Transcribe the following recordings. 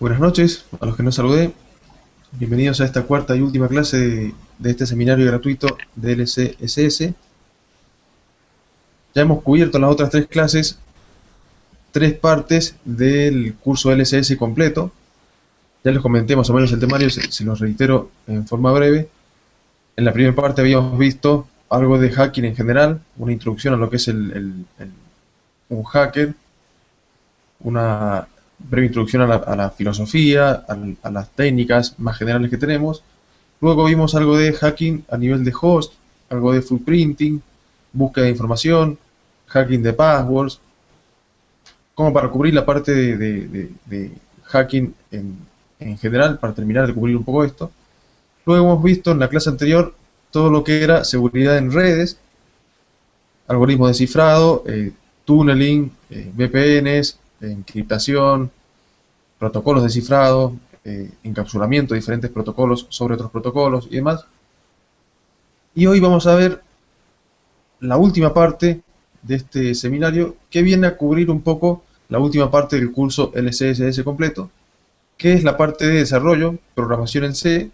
Buenas noches a los que no saludé. Bienvenidos a esta cuarta y última clase de este seminario gratuito de LCSS. Ya hemos cubierto en las otras tres clases tres partes del curso LCS completo. Ya les comenté más o menos el temario, se los reitero en forma breve. En la primera parte habíamos visto algo de hacking en general, una introducción a lo que es un hacker, una breve introducción a la filosofía, a las técnicas más generales que tenemos. Luego vimos algo de hacking a nivel de host, algo de footprinting, búsqueda de información, hacking de passwords, como para cubrir la parte de hacking en general, para terminar de cubrir un poco esto. Luego hemos visto en la clase anterior todo lo que era seguridad en redes, algoritmos de cifrado, tunneling, VPNs, encriptación, protocolos de cifrado, encapsulamiento de diferentes protocolos sobre otros protocolos y demás. Y hoy vamos a ver la última parte de este seminario, que viene a cubrir un poco la última parte del curso LCSS completo, que es la parte de desarrollo, programación en C,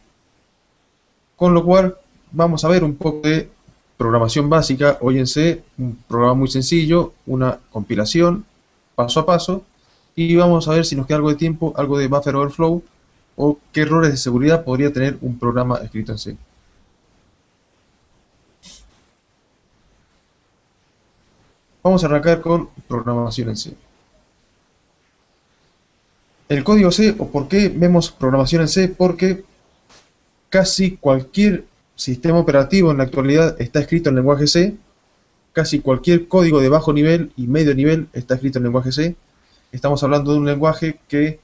con lo cual vamos a ver un poco de programación básica hoy en C, un programa muy sencillo, una compilación paso a paso, y vamos a ver si nos queda algo de tiempo, algo de buffer overflow, o qué errores de seguridad podría tener un programa escrito en C. Vamos a arrancar con programación en C. El código C, o por qué vemos programación en C, porque casi cualquier sistema operativo en la actualidad está escrito en lenguaje C, casi cualquier código de bajo nivel y medio nivel está escrito en lenguaje C. Estamos hablando de un lenguaje que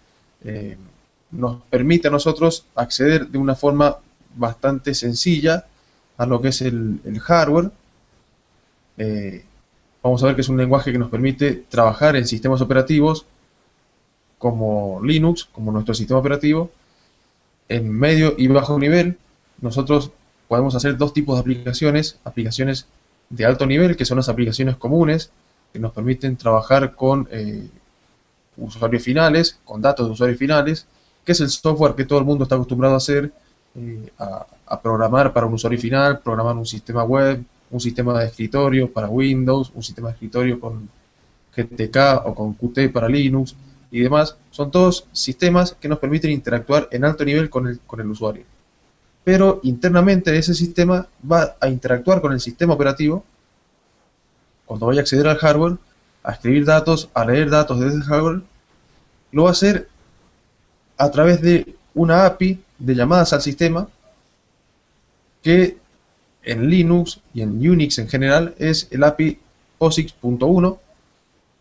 nos permite a nosotros acceder de una forma bastante sencilla a lo que es el hardware. Vamos a ver que es un lenguaje que nos permite trabajar en sistemas operativos como Linux, como nuestro sistema operativo. En medio y bajo nivel, nosotros podemos hacer dos tipos de aplicaciones. Aplicaciones de alto nivel, que son las aplicaciones comunes, que nos permiten trabajar con usuarios finales, con datos de usuarios finales, que es el software que todo el mundo está acostumbrado a hacer, a programar para un usuario final, programar un sistema web, un sistema de escritorio para Windows, un sistema de escritorio con GTK o con Qt para Linux y demás. Son todos sistemas que nos permiten interactuar en alto nivel con el usuario. Pero internamente ese sistema va a interactuar con el sistema operativo cuando vaya a acceder al hardware, a escribir datos, a leer datos desde el hardware. Lo va a hacer a través de una API de llamadas al sistema que en Linux y en Unix en general es el API POSIX.1.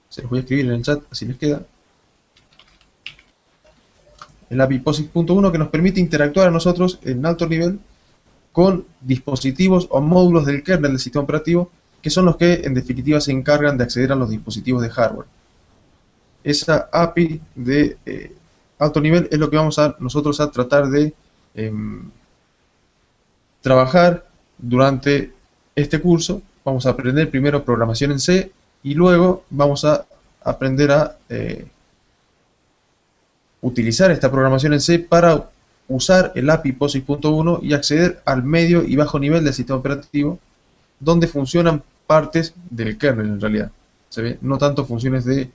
Se los voy a escribir en el chat así les queda. El API POSIX.1 que nos permite interactuar a nosotros en alto nivel con dispositivos o módulos del kernel del sistema operativo, que son los que en definitiva se encargan de acceder a los dispositivos de hardware. Esa API de alto nivel es lo que vamos a nosotros a tratar de trabajar durante este curso. Vamos a aprender primero programación en C y luego vamos a aprender a utilizar esta programación en C para usar el API POSIX.1 y acceder al medio y bajo nivel del sistema operativo, donde funcionan partes del kernel en realidad. ¿Se ve? No tanto funciones de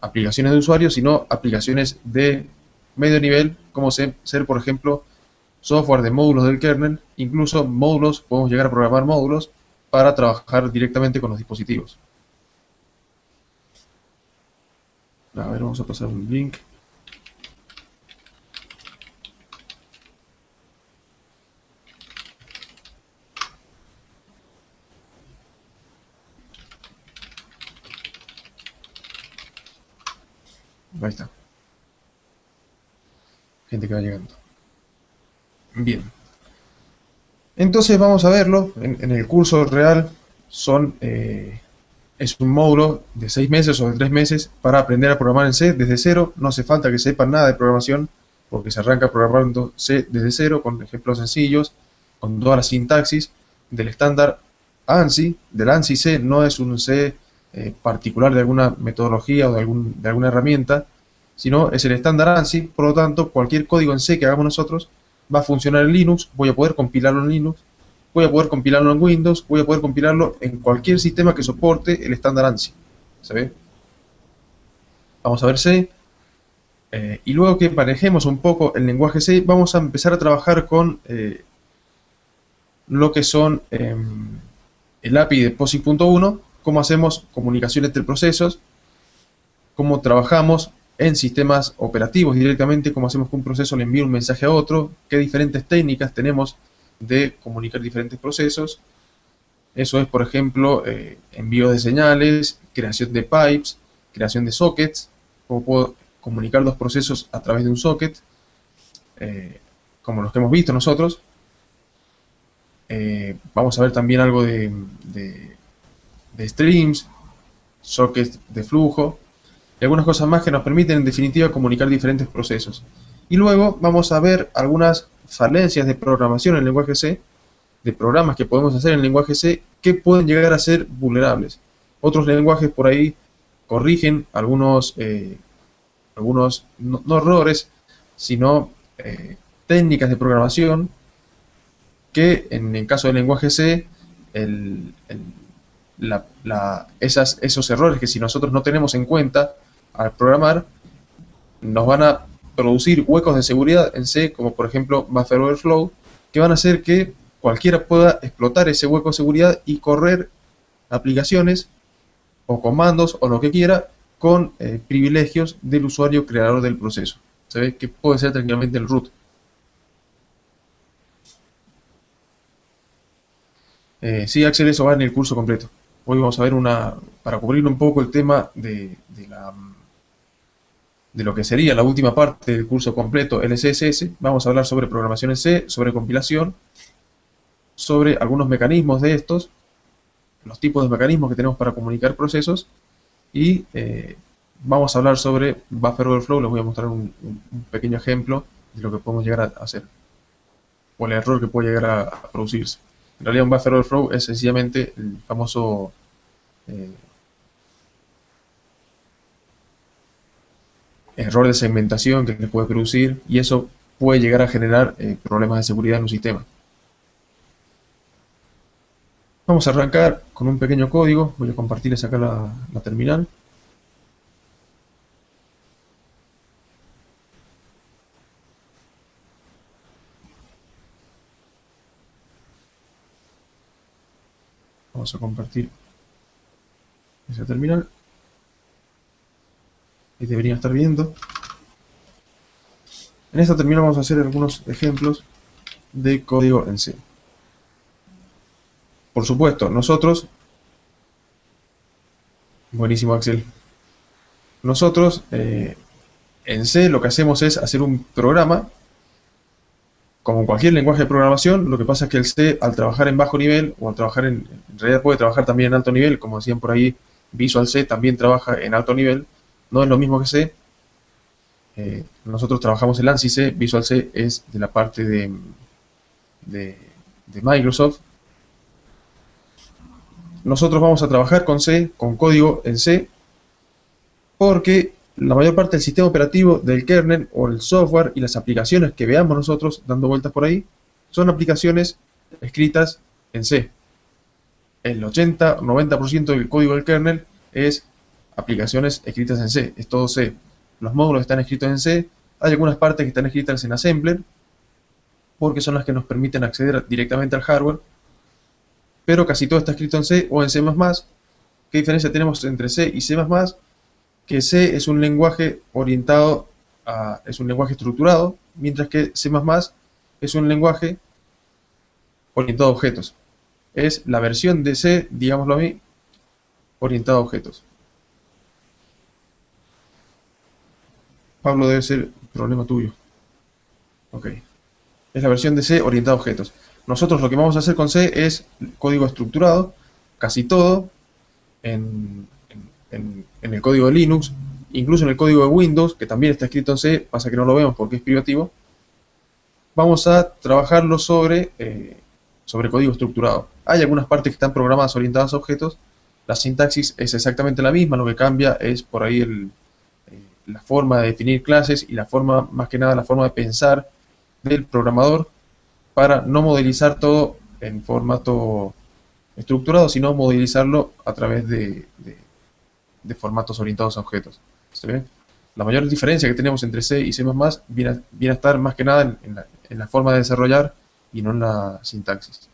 aplicaciones de usuario, sino aplicaciones de medio nivel, como ser, por ejemplo, software de módulos del kernel. Incluso módulos, podemos llegar a programar módulos para trabajar directamente con los dispositivos. A ver, vamos a pasar un link. Ahí está. Gente que va llegando. Bien. Entonces vamos a verlo. En el curso real es un módulo de 6 meses o de 3 meses para aprender a programar en C desde cero. No hace falta que sepan nada de programación, porque se arranca programando C desde cero, con ejemplos sencillos, con toda la sintaxis del estándar ANSI. Del ANSI C, no es un C particular de alguna metodología o de alguna herramienta, sino es el estándar ANSI. Por lo tanto, cualquier código en C que hagamos nosotros va a funcionar en Linux. Voy a poder compilarlo en Linux, voy a poder compilarlo en Windows, voy a poder compilarlo en cualquier sistema que soporte el estándar ANSI. ¿Se ve? Vamos a ver C. Y luego que manejemos un poco el lenguaje C, vamos a empezar a trabajar con lo que son el API de POSIX.1, cómo hacemos comunicación entre procesos, cómo trabajamos en sistemas operativos directamente, cómo hacemos que un proceso le envíe un mensaje a otro, qué diferentes técnicas tenemos de comunicar diferentes procesos. Eso es, por ejemplo, envío de señales, creación de pipes, creación de sockets, cómo puedo comunicar dos procesos a través de un socket, como los que hemos visto nosotros. Vamos a ver también algo de streams, sockets de flujo y algunas cosas más que nos permiten en definitiva comunicar diferentes procesos. Y luego vamos a ver algunas falencias de programación en el lenguaje C, de programas que podemos hacer en el lenguaje C que pueden llegar a ser vulnerables. Otros lenguajes por ahí corrigen algunos no errores, sino técnicas de programación que en el caso del lenguaje C, esos errores que si nosotros no tenemos en cuenta al programar, nos van a producir huecos de seguridad en C, como por ejemplo buffer overflow, que van a hacer que cualquiera pueda explotar ese hueco de seguridad y correr aplicaciones o comandos o lo que quiera con privilegios del usuario creador del proceso. Se ve que puede ser tranquilamente el root. Sí, Axel, eso va en el curso completo. Hoy vamos a ver para cubrir un poco el tema de lo que sería la última parte del curso completo, LCSS. Vamos a hablar sobre programación en C, sobre compilación, sobre algunos mecanismos de estos, los tipos de mecanismos que tenemos para comunicar procesos, y vamos a hablar sobre buffer overflow. Les voy a mostrar un pequeño ejemplo de lo que podemos llegar a hacer, o el error que puede llegar a producirse. En realidad un buffer overflow es sencillamente el famoso error de segmentación que se puede producir, y eso puede llegar a generar problemas de seguridad en un sistema. Vamos a arrancar con un pequeño código. Voy a compartirles acá la terminal. Vamos a compartir esa terminal. Y deberían estar viendo. En esta terminal vamos a hacer algunos ejemplos de código en C. Por supuesto, nosotros... Buenísimo, Axel. Nosotros en C lo que hacemos es hacer un programa, como en cualquier lenguaje de programación. Lo que pasa es que el C, al trabajar en bajo nivel, o al trabajar en realidad puede trabajar también en alto nivel, como decían por ahí, Visual C también trabaja en alto nivel, no es lo mismo que C. Nosotros trabajamos en ANSI C, Visual C es de la parte de Microsoft. Nosotros vamos a trabajar con C, con código en C, porque la mayor parte del sistema operativo del kernel o el software y las aplicaciones que veamos nosotros dando vueltas por ahí son aplicaciones escritas en C. El 80-90% del código del kernel es aplicaciones escritas en C, es todo C. Los módulos están escritos en C, hay algunas partes que están escritas en assembler, porque son las que nos permiten acceder directamente al hardware, pero casi todo está escrito en C o en C++. ¿Qué diferencia tenemos entre C y C++? Que C es un lenguaje orientado es un lenguaje estructurado, mientras que C++ es un lenguaje orientado a objetos. Es la versión de C, digámoslo a mí, orientado a objetos. Pablo, debe ser problema tuyo. Ok. Es la versión de C orientada a objetos. Nosotros lo que vamos a hacer con C es código estructurado, casi todo, en el código de Linux, incluso en el código de Windows, que también está escrito en C, pasa que no lo vemos porque es privativo. Vamos a trabajarlo sobre código estructurado. Hay algunas partes que están programadas orientadas a objetos. La sintaxis es exactamente la misma, lo que cambia es por ahí la forma de definir clases y la forma, más que nada, la forma de pensar del programador para no modelizar todo en formato estructurado, sino modelizarlo a través de formatos orientados a objetos. ¿Se ve? La mayor diferencia que tenemos entre C y C++ viene a estar más que nada en la forma de desarrollar y no en la sintaxis.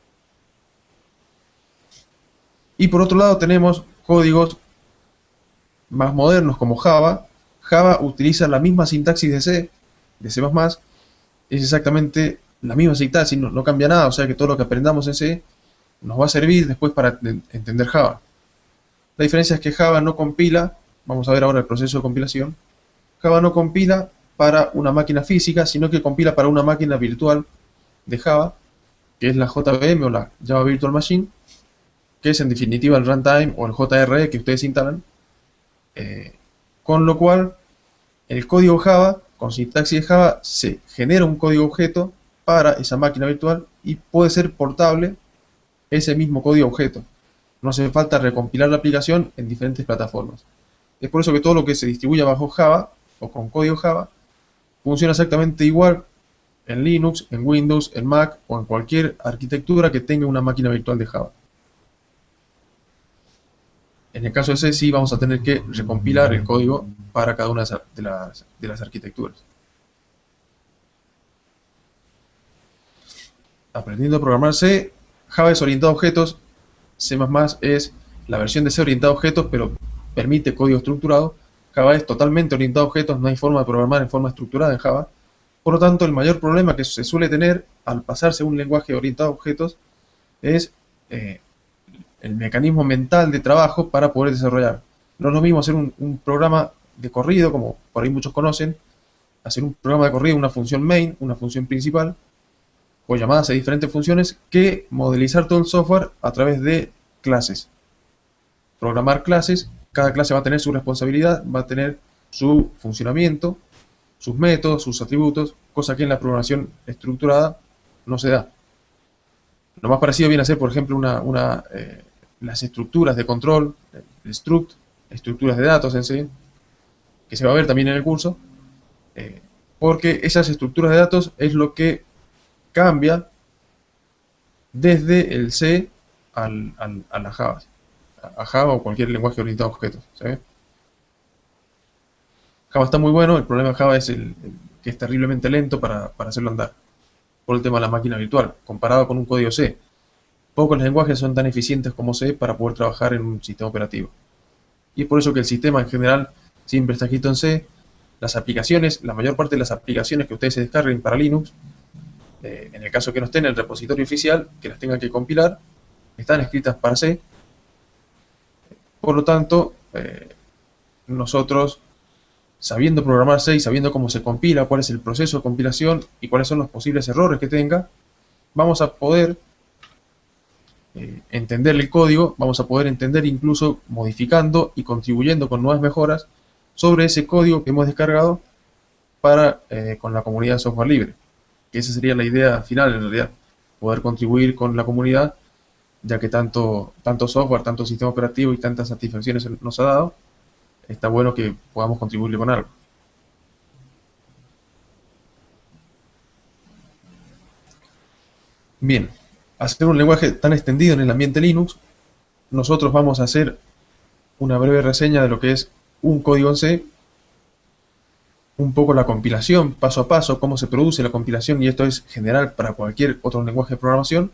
Y por otro lado tenemos códigos más modernos como Java. Java utiliza la misma sintaxis de C++, es exactamente la misma sintaxis, no cambia nada, o sea que todo lo que aprendamos en C nos va a servir después para entender Java. La diferencia es que Java no compila, vamos a ver ahora el proceso de compilación, Java no compila para una máquina física, sino que compila para una máquina virtual de Java, que es la JVM o la Java Virtual Machine, que es en definitiva el runtime o el JRE que ustedes instalan, con lo cual el código Java, con sintaxis de Java, se genera un código objeto para esa máquina virtual y puede ser portable ese mismo código objeto. No hace falta recompilar la aplicación en diferentes plataformas. Es por eso que todo lo que se distribuye bajo Java o con código Java funciona exactamente igual en Linux, en Windows, en Mac o en cualquier arquitectura que tenga una máquina virtual de Java. En el caso de C, sí vamos a tener que recompilar el código para cada una de las arquitecturas. Aprendiendo a programar C, Java es orientado a objetos, C++ es la versión de C orientada a objetos, pero permite código estructurado. Java es totalmente orientado a objetos, no hay forma de programar en forma estructurada en Java. Por lo tanto, el mayor problema que se suele tener al pasarse a un lenguaje orientado a objetos es el mecanismo mental de trabajo para poder desarrollar. No es lo mismo hacer un programa de corrido, como por ahí muchos conocen, hacer un programa de corrido, una función main, una función principal, o llamadas a diferentes funciones, que modelizar todo el software a través de clases. Programar clases, cada clase va a tener su responsabilidad, va a tener su funcionamiento, sus métodos, sus atributos, cosa que en la programación estructurada no se da. Lo más parecido viene a ser, por ejemplo, las estructuras de control, el struct, estructuras de datos en sí, que se va a ver también en el curso, porque esas estructuras de datos es lo que cambia desde el C a la Java, a Java o cualquier lenguaje orientado a objetos. ¿Sabes? Java está muy bueno, el problema de Java es que es terriblemente lento para hacerlo andar, por el tema de la máquina virtual, comparado con un código C. Pocos lenguajes son tan eficientes como C para poder trabajar en un sistema operativo. Y es por eso que el sistema en general siempre está escrito en C. Las aplicaciones, la mayor parte de las aplicaciones que ustedes se descarguen para Linux, en el caso que no estén en el repositorio oficial, que las tengan que compilar, están escritas para C. Por lo tanto, nosotros, sabiendo programar C y sabiendo cómo se compila, cuál es el proceso de compilación y cuáles son los posibles errores que tenga, vamos a poder entender el código, vamos a poder entender incluso modificando y contribuyendo con nuevas mejoras sobre ese código que hemos descargado con la comunidad de software libre. Que esa sería la idea final en realidad, poder contribuir con la comunidad, ya que tanto software, tanto sistema operativo y tantas satisfacciones nos ha dado, está bueno que podamos contribuirle con algo. Bien, hacer un lenguaje tan extendido en el ambiente Linux, nosotros vamos a hacer una breve reseña de lo que es un código en C, un poco la compilación, paso a paso, cómo se produce la compilación, y esto es general para cualquier otro lenguaje de programación.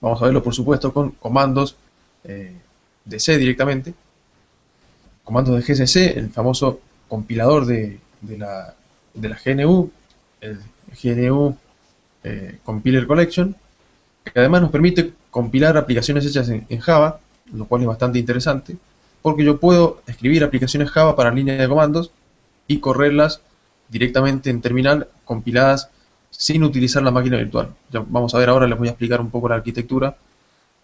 Vamos a verlo, por supuesto, con comandos de C directamente. Comandos de GCC, el famoso compilador de la GNU, el GNU Compiler Collection, que además nos permite compilar aplicaciones hechas en Java, lo cual es bastante interesante, porque yo puedo escribir aplicaciones Java para línea de comandos y correrlas directamente en terminal, compiladas sin utilizar la máquina virtual. Ya vamos a ver ahora, les voy a explicar un poco la arquitectura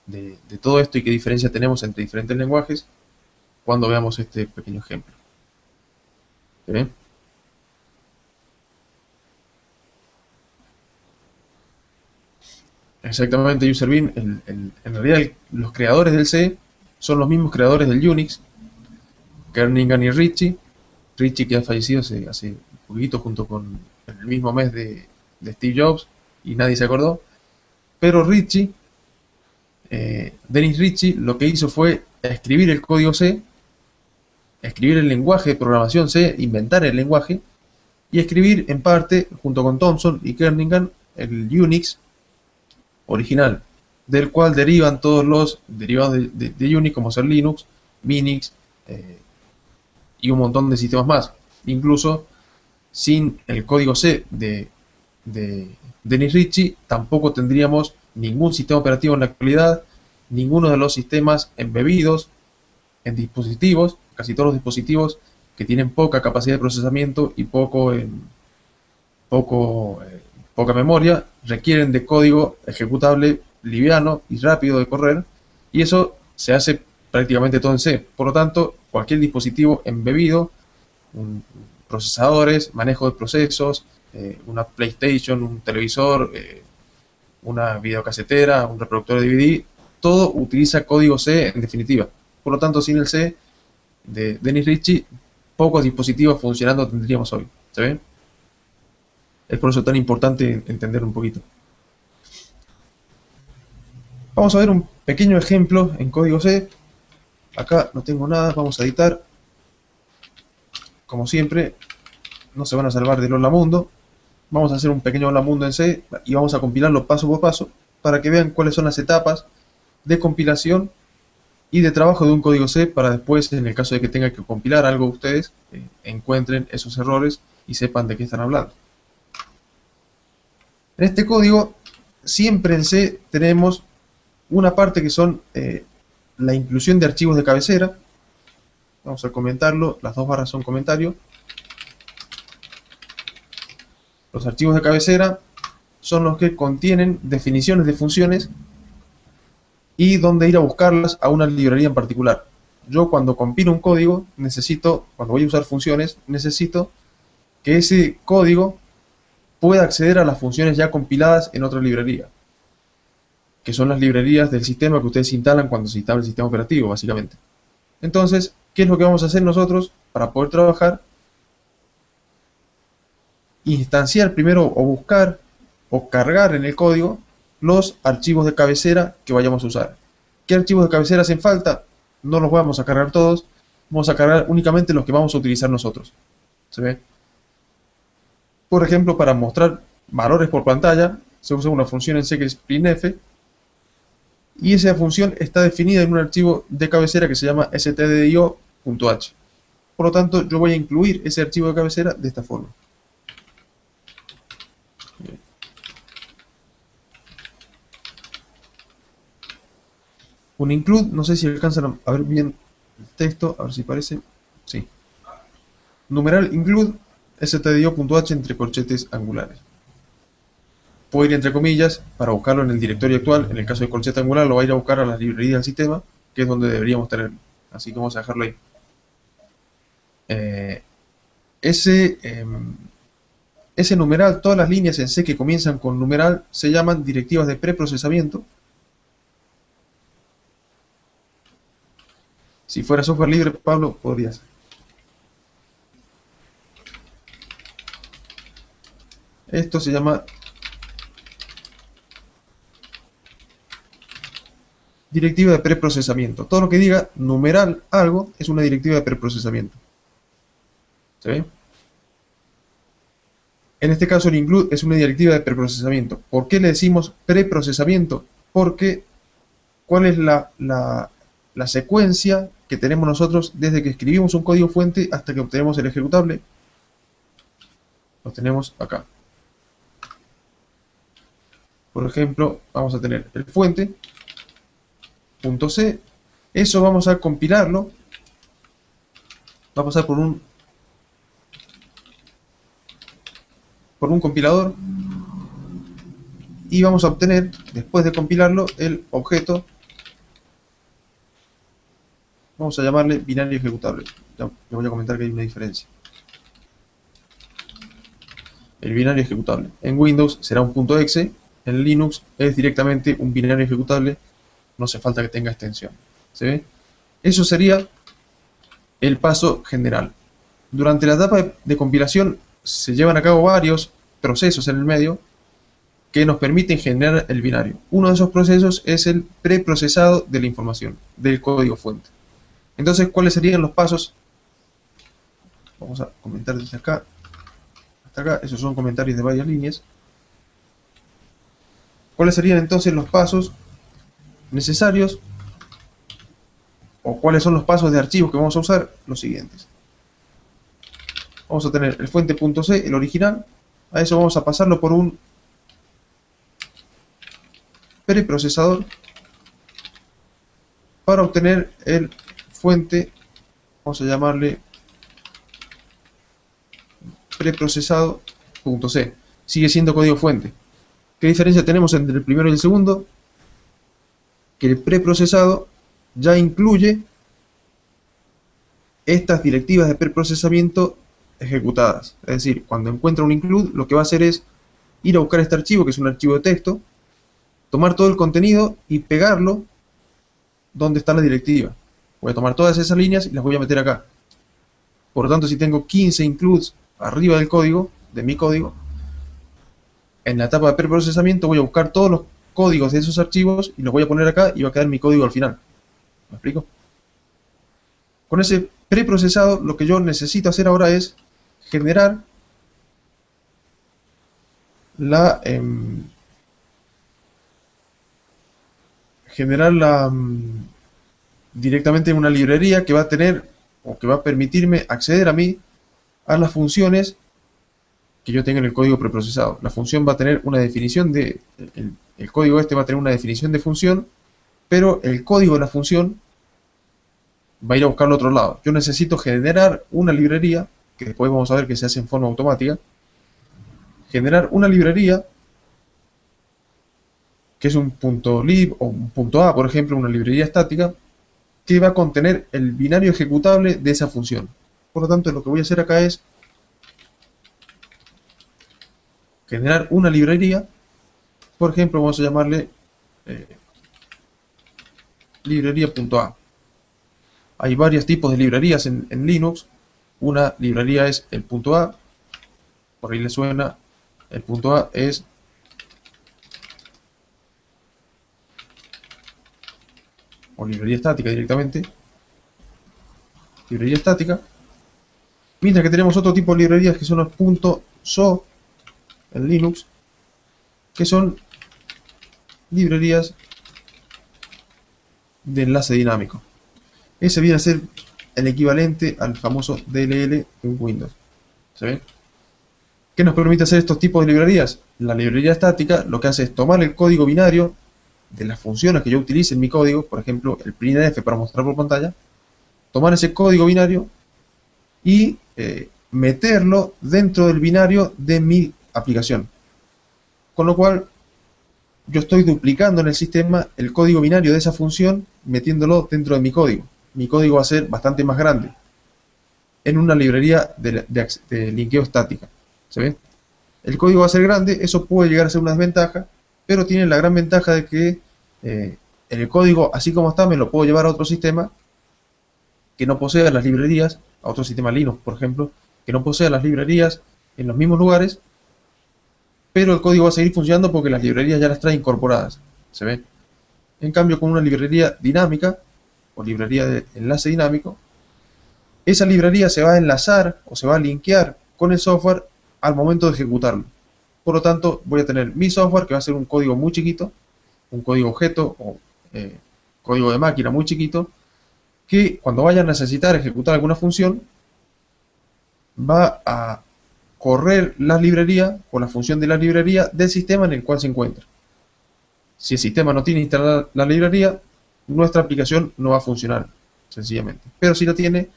de todo esto y qué diferencia tenemos entre diferentes lenguajes cuando veamos este pequeño ejemplo. ¿Ven? Exactamente, UserBean, en realidad los creadores del C son los mismos creadores del Unix, Kernighan y Ritchie, Ritchie, que ha fallecido hace un poquito, junto con en el mismo mes de Steve Jobs, y nadie se acordó. Pero Ritchie, Dennis Ritchie, lo que hizo fue escribir el código C, escribir el lenguaje de programación C, inventar el lenguaje, y escribir en parte, junto con Thompson y Kernighan, el Unix original, del cual derivan todos los derivados de Unix, como ser Linux, Minix, y un montón de sistemas más. Incluso sin el código C de Dennis Ritchie tampoco tendríamos ningún sistema operativo en la actualidad, ninguno de los sistemas embebidos en dispositivos, casi todos los dispositivos que tienen poca capacidad de procesamiento y poca memoria, requieren de código ejecutable liviano y rápido de correr, y eso se hace prácticamente todo en C. Por lo tanto, cualquier dispositivo embebido, procesadores, manejo de procesos, una PlayStation, un televisor, una videocasetera, un reproductor de DVD, todo utiliza código C en definitiva. Por lo tanto, sin el C de Dennis Ritchie, pocos dispositivos funcionando tendríamos hoy. ¿Se ve? Es por eso tan importante entender un poquito. Vamos a ver un pequeño ejemplo en código C. Acá no tengo nada, vamos a editar. Como siempre, no se van a salvar del Hola Mundo. Vamos a hacer un pequeño Hola Mundo en C y vamos a compilarlo paso por paso para que vean cuáles son las etapas de compilación y de trabajo de un código C, para después, en el caso de que tengan que compilar algo ustedes, encuentren esos errores y sepan de qué están hablando. En este código, siempre en C tenemos una parte que son la inclusión de archivos de cabecera. Vamos a comentarlo, las dos barras son comentario. Los archivos de cabecera son los que contienen definiciones de funciones y dónde ir a buscarlas a una librería en particular. Yo, cuando compilo un código, cuando voy a usar funciones, necesito que ese código pueda acceder a las funciones ya compiladas en otra librería, que son las librerías del sistema que ustedes instalan cuando se instala el sistema operativo, básicamente. Entonces, ¿qué es lo que vamos a hacer nosotros para poder trabajar? Instanciar primero, o buscar o cargar en el código los archivos de cabecera que vayamos a usar. ¿Qué archivos de cabecera hacen falta? No los vamos a cargar todos, vamos a cargar únicamente los que vamos a utilizar nosotros. ¿Se ve? Por ejemplo, para mostrar valores por pantalla, se usa una función en C que es printf, y esa función está definida en un archivo de cabecera que se llama stdio.h. Por lo tanto, yo voy a incluir ese archivo de cabecera de esta forma. Un include, no sé si alcanzan a ver bien el texto, a ver si parece. Sí. Numeral include stdio.h entre corchetes angulares. Puedo ir entre comillas para buscarlo en el directorio actual. En el caso de corchete angular, lo va a ir a buscar a la librería del sistema, que es donde deberíamos tenerlo. Así que vamos a dejarlo ahí. Ese numeral, todas las líneas en C que comienzan con numeral, se llaman directivas de preprocesamiento. Si fuera software libre, Pablo, podrías. Esto se llama directiva de preprocesamiento. Todo lo que diga numeral algo es una directiva de preprocesamiento. ¿Se ve? En este caso el include es una directiva de preprocesamiento. ¿Por qué le decimos preprocesamiento? Porque ¿cuál es la secuencia que tenemos nosotros desde que escribimos un código fuente hasta que obtenemos el ejecutable? Lo tenemos acá. Por ejemplo, vamos a tener el fuente .c, eso vamos a compilarlo, va a pasar por un compilador, y vamos a obtener, después de compilarlo, el objeto. Vamos a llamarle binario ejecutable. Ya les voy a comentar que hay una diferencia. El binario ejecutable en Windows será un .exe, en Linux es directamente un binario ejecutable, no hace falta que tenga extensión. ¿Se ve? Eso sería el paso general. Durante la etapa de compilación se llevan a cabo varios procesos en el medio que nos permiten generar el binario. Uno de esos procesos es el preprocesado de la información, del código fuente. Entonces, ¿cuáles serían los pasos? Vamos a comentar desde acá hasta acá. Esos son comentarios de varias líneas. ¿Cuáles serían entonces los pasos necesarios? ¿O cuáles son los pasos de archivos que vamos a usar? Los siguientes. Vamos a tener el fuente.c, el original. A eso vamos a pasarlo por un preprocesador para obtener el fuente. Vamos a llamarle preprocesado.c. Sigue siendo código fuente. ¿Qué diferencia tenemos entre el primero y el segundo? Que el preprocesado ya incluye estas directivas de preprocesamiento ejecutadas. Es decir, cuando encuentra un include, lo que va a hacer es ir a buscar este archivo, que es un archivo de texto, tomar todo el contenido y pegarlo donde está la directiva. Voy a tomar todas esas líneas y las voy a meter acá. Por lo tanto, si tengo 15 includes arriba del código, de mi código, en la etapa de preprocesamiento voy a buscar todos los códigos de esos archivos y los voy a poner acá y va a quedar mi código al final. ¿Me explico? Con ese preprocesado, lo que yo necesito hacer ahora es generar la directamente una librería que va a tener o que va a permitirme acceder a mí a las funciones que yo tenga en el código preprocesado. La función va a tener una definición de el código este va a tener una definición de función, pero el código de la función va a ir a buscarlo a otro lado. Yo necesito generar una librería, que después vamos a ver que se hace en forma automática, generar una librería que es un .lib o un .a, por ejemplo, una librería estática, que va a contener el binario ejecutable de esa función. Por lo tanto, lo que voy a hacer acá es generar una librería. Por ejemplo, vamos a llamarle librería.a. Hay varios tipos de librerías en Linux. Una librería es el .a, por ahí le suena. El .a es o librería estática directamente. Librería estática. Mientras que tenemos otro tipo de librerías que son los .so en Linux, que son librerías de enlace dinámico. Ese viene a ser el equivalente al famoso DLL en Windows. ¿Se ven? ¿Qué nos permite hacer estos tipos de librerías? La librería estática lo que hace es tomar el código binario de las funciones que yo utilice en mi código, por ejemplo, el printf para mostrar por pantalla, tomar ese código binario y meterlo dentro del binario de mi aplicación. Con lo cual, yo estoy duplicando en el sistema el código binario de esa función, metiéndolo dentro de mi código. Mi código va a ser bastante más grande en una librería de linkeo estática. ¿Se ve? El código va a ser grande, eso puede llegar a ser una desventaja, pero tiene la gran ventaja de que el código, así como está, me lo puedo llevar a otro sistema que no posea las librerías, a otro sistema Linux, por ejemplo, que no posea las librerías en los mismos lugares, pero el código va a seguir funcionando porque las librerías ya las trae incorporadas. ¿Se ve? En cambio, con una librería dinámica, o librería de enlace dinámico, esa librería se va a enlazar o se va a linkear con el software al momento de ejecutarlo. Por lo tanto, voy a tener mi software que va a ser un código muy chiquito, un código objeto o código de máquina muy chiquito, que cuando vaya a necesitar ejecutar alguna función, va a correr la librería o la función de la librería del sistema en el cual se encuentra. Si el sistema no tiene instalada la librería, nuestra aplicación no va a funcionar, sencillamente. Pero si lo tiene,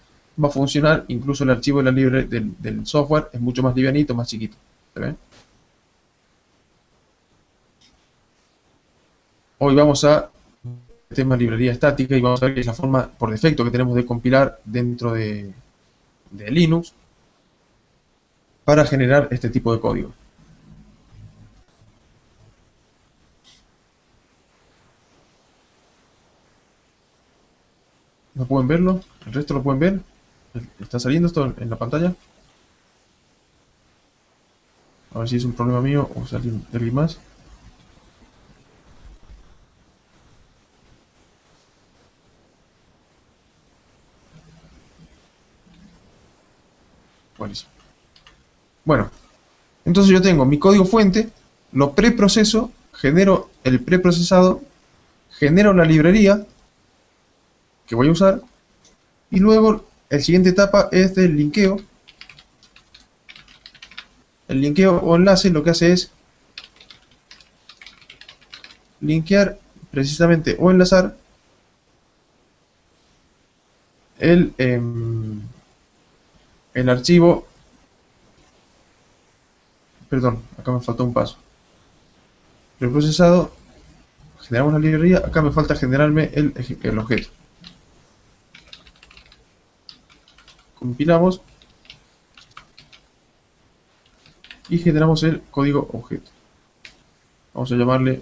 va a funcionar, incluso el archivo de del software es mucho más livianito, más chiquito. ¿Se ven? Hoy vamos a tema librería estática y vamos a ver que es la forma por defecto que tenemos de compilar dentro de Linux para generar este tipo de código. ¿No pueden verlo? ¿El resto lo pueden ver? ¿Está saliendo esto en la pantalla? A ver si es un problema mío o sale de alguien más. Buenísimo. Bueno, entonces yo tengo mi código fuente, lo preproceso, genero el preprocesado, genero la librería que voy a usar y luego la siguiente etapa es del linkeo. El linkeo o enlace lo que hace es linkear precisamente o enlazar el, el archivo. Perdón, acá me faltó un paso. Preprocesado, generamos la librería, acá me falta generarme el objeto. Compilamos y generamos el código objeto. Vamos a llamarle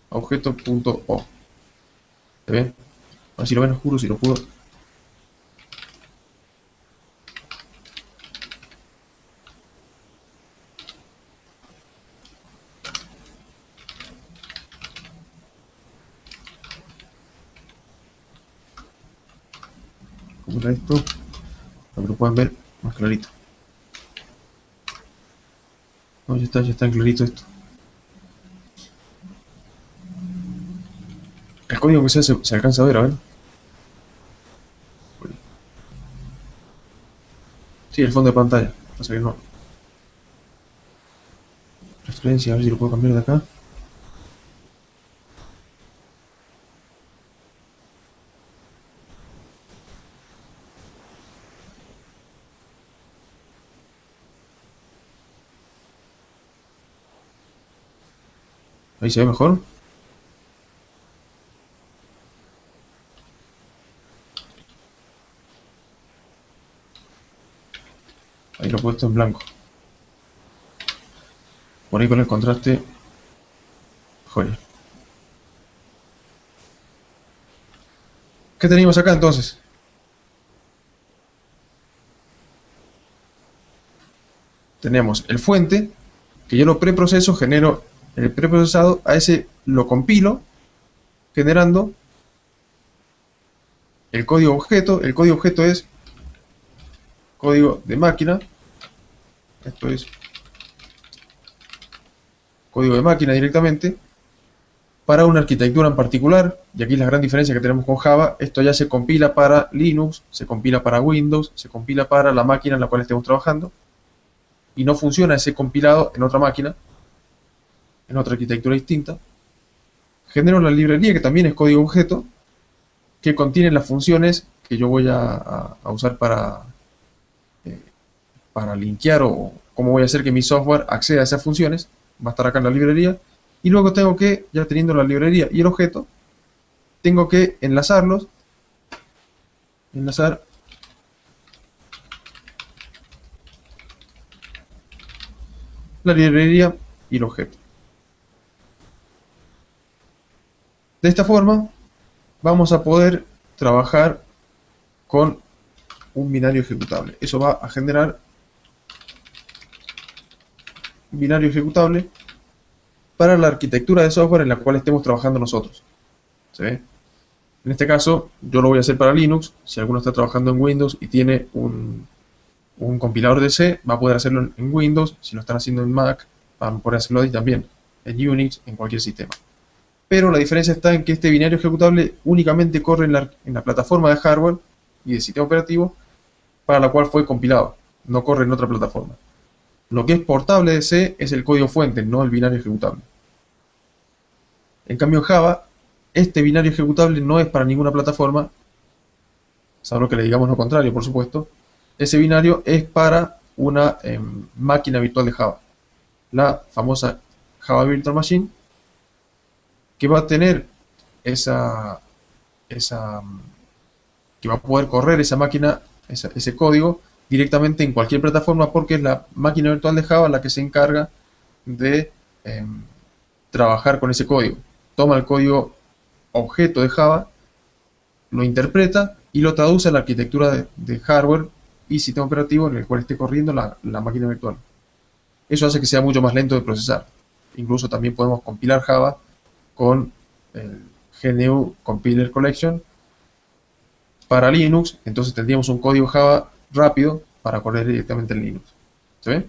objeto.o. ¿Se ven? A ver si lo ven oscuro, si lo puedo. ¿Cómo era esto? Para que lo puedan ver más clarito. No, ya está clarito esto. El código que se alcanza a ver. Sí, el fondo de pantalla. Pasa que no. Referencia, a ver si lo puedo cambiar de acá. Ahí se ve mejor. Ahí lo he puesto en blanco. Por ahí con el contraste. Joder. ¿Qué tenemos acá entonces? Tenemos el fuente, que yo lo preproceso, genero el preprocesado, a ese lo compilo, generando el código objeto. El código objeto es código de máquina. Esto es código de máquina directamente para una arquitectura en particular. Y aquí la gran diferencia que tenemos con Java: esto ya se compila para Linux, se compila para Windows, se compila para la máquina en la cual estemos trabajando, y no funciona ese compilado en otra máquina, en otra arquitectura distinta. Genero la librería, que también es código objeto, que contiene las funciones que yo voy a usar para linkear, o cómo voy a hacer que mi software acceda a esas funciones. Va a estar acá en la librería. Y luego tengo que, ya teniendo la librería y el objeto, tengo que enlazarlos. Enlazar la librería y el objeto. De esta forma vamos a poder trabajar con un binario ejecutable. Eso va a generar un binario ejecutable para la arquitectura de software en la cual estemos trabajando nosotros. ¿Se ve? En este caso yo lo voy a hacer para Linux. Si alguno está trabajando en Windows y tiene un compilador de C, va a poder hacerlo en Windows. Si lo están haciendo en Mac, van a poder hacerlo ahí también, en Unix, en cualquier sistema. Pero la diferencia está en que este binario ejecutable únicamente corre en la plataforma de hardware y de sistema operativo para la cual fue compilado. No corre en otra plataforma. Lo que es portable de C es el código fuente, no el binario ejecutable. En cambio en Java, este binario ejecutable no es para ninguna plataforma, salvo que le digamos lo contrario, por supuesto. Ese binario es para una máquina virtual de Java, la famosa Java Virtual Machine, que va a tener que va a poder correr esa máquina, ese código directamente en cualquier plataforma, porque es la máquina virtual de Java la que se encarga de trabajar con ese código. Toma el código objeto de Java, lo interpreta y lo traduce a la arquitectura de hardware y sistema operativo en el cual esté corriendo la máquina virtual. Eso hace que sea mucho más lento de procesar. Incluso también podemos compilar Java con el GNU Compiler Collection para Linux, entonces tendríamos un código Java rápido para correr directamente en Linux. ¿Se ve?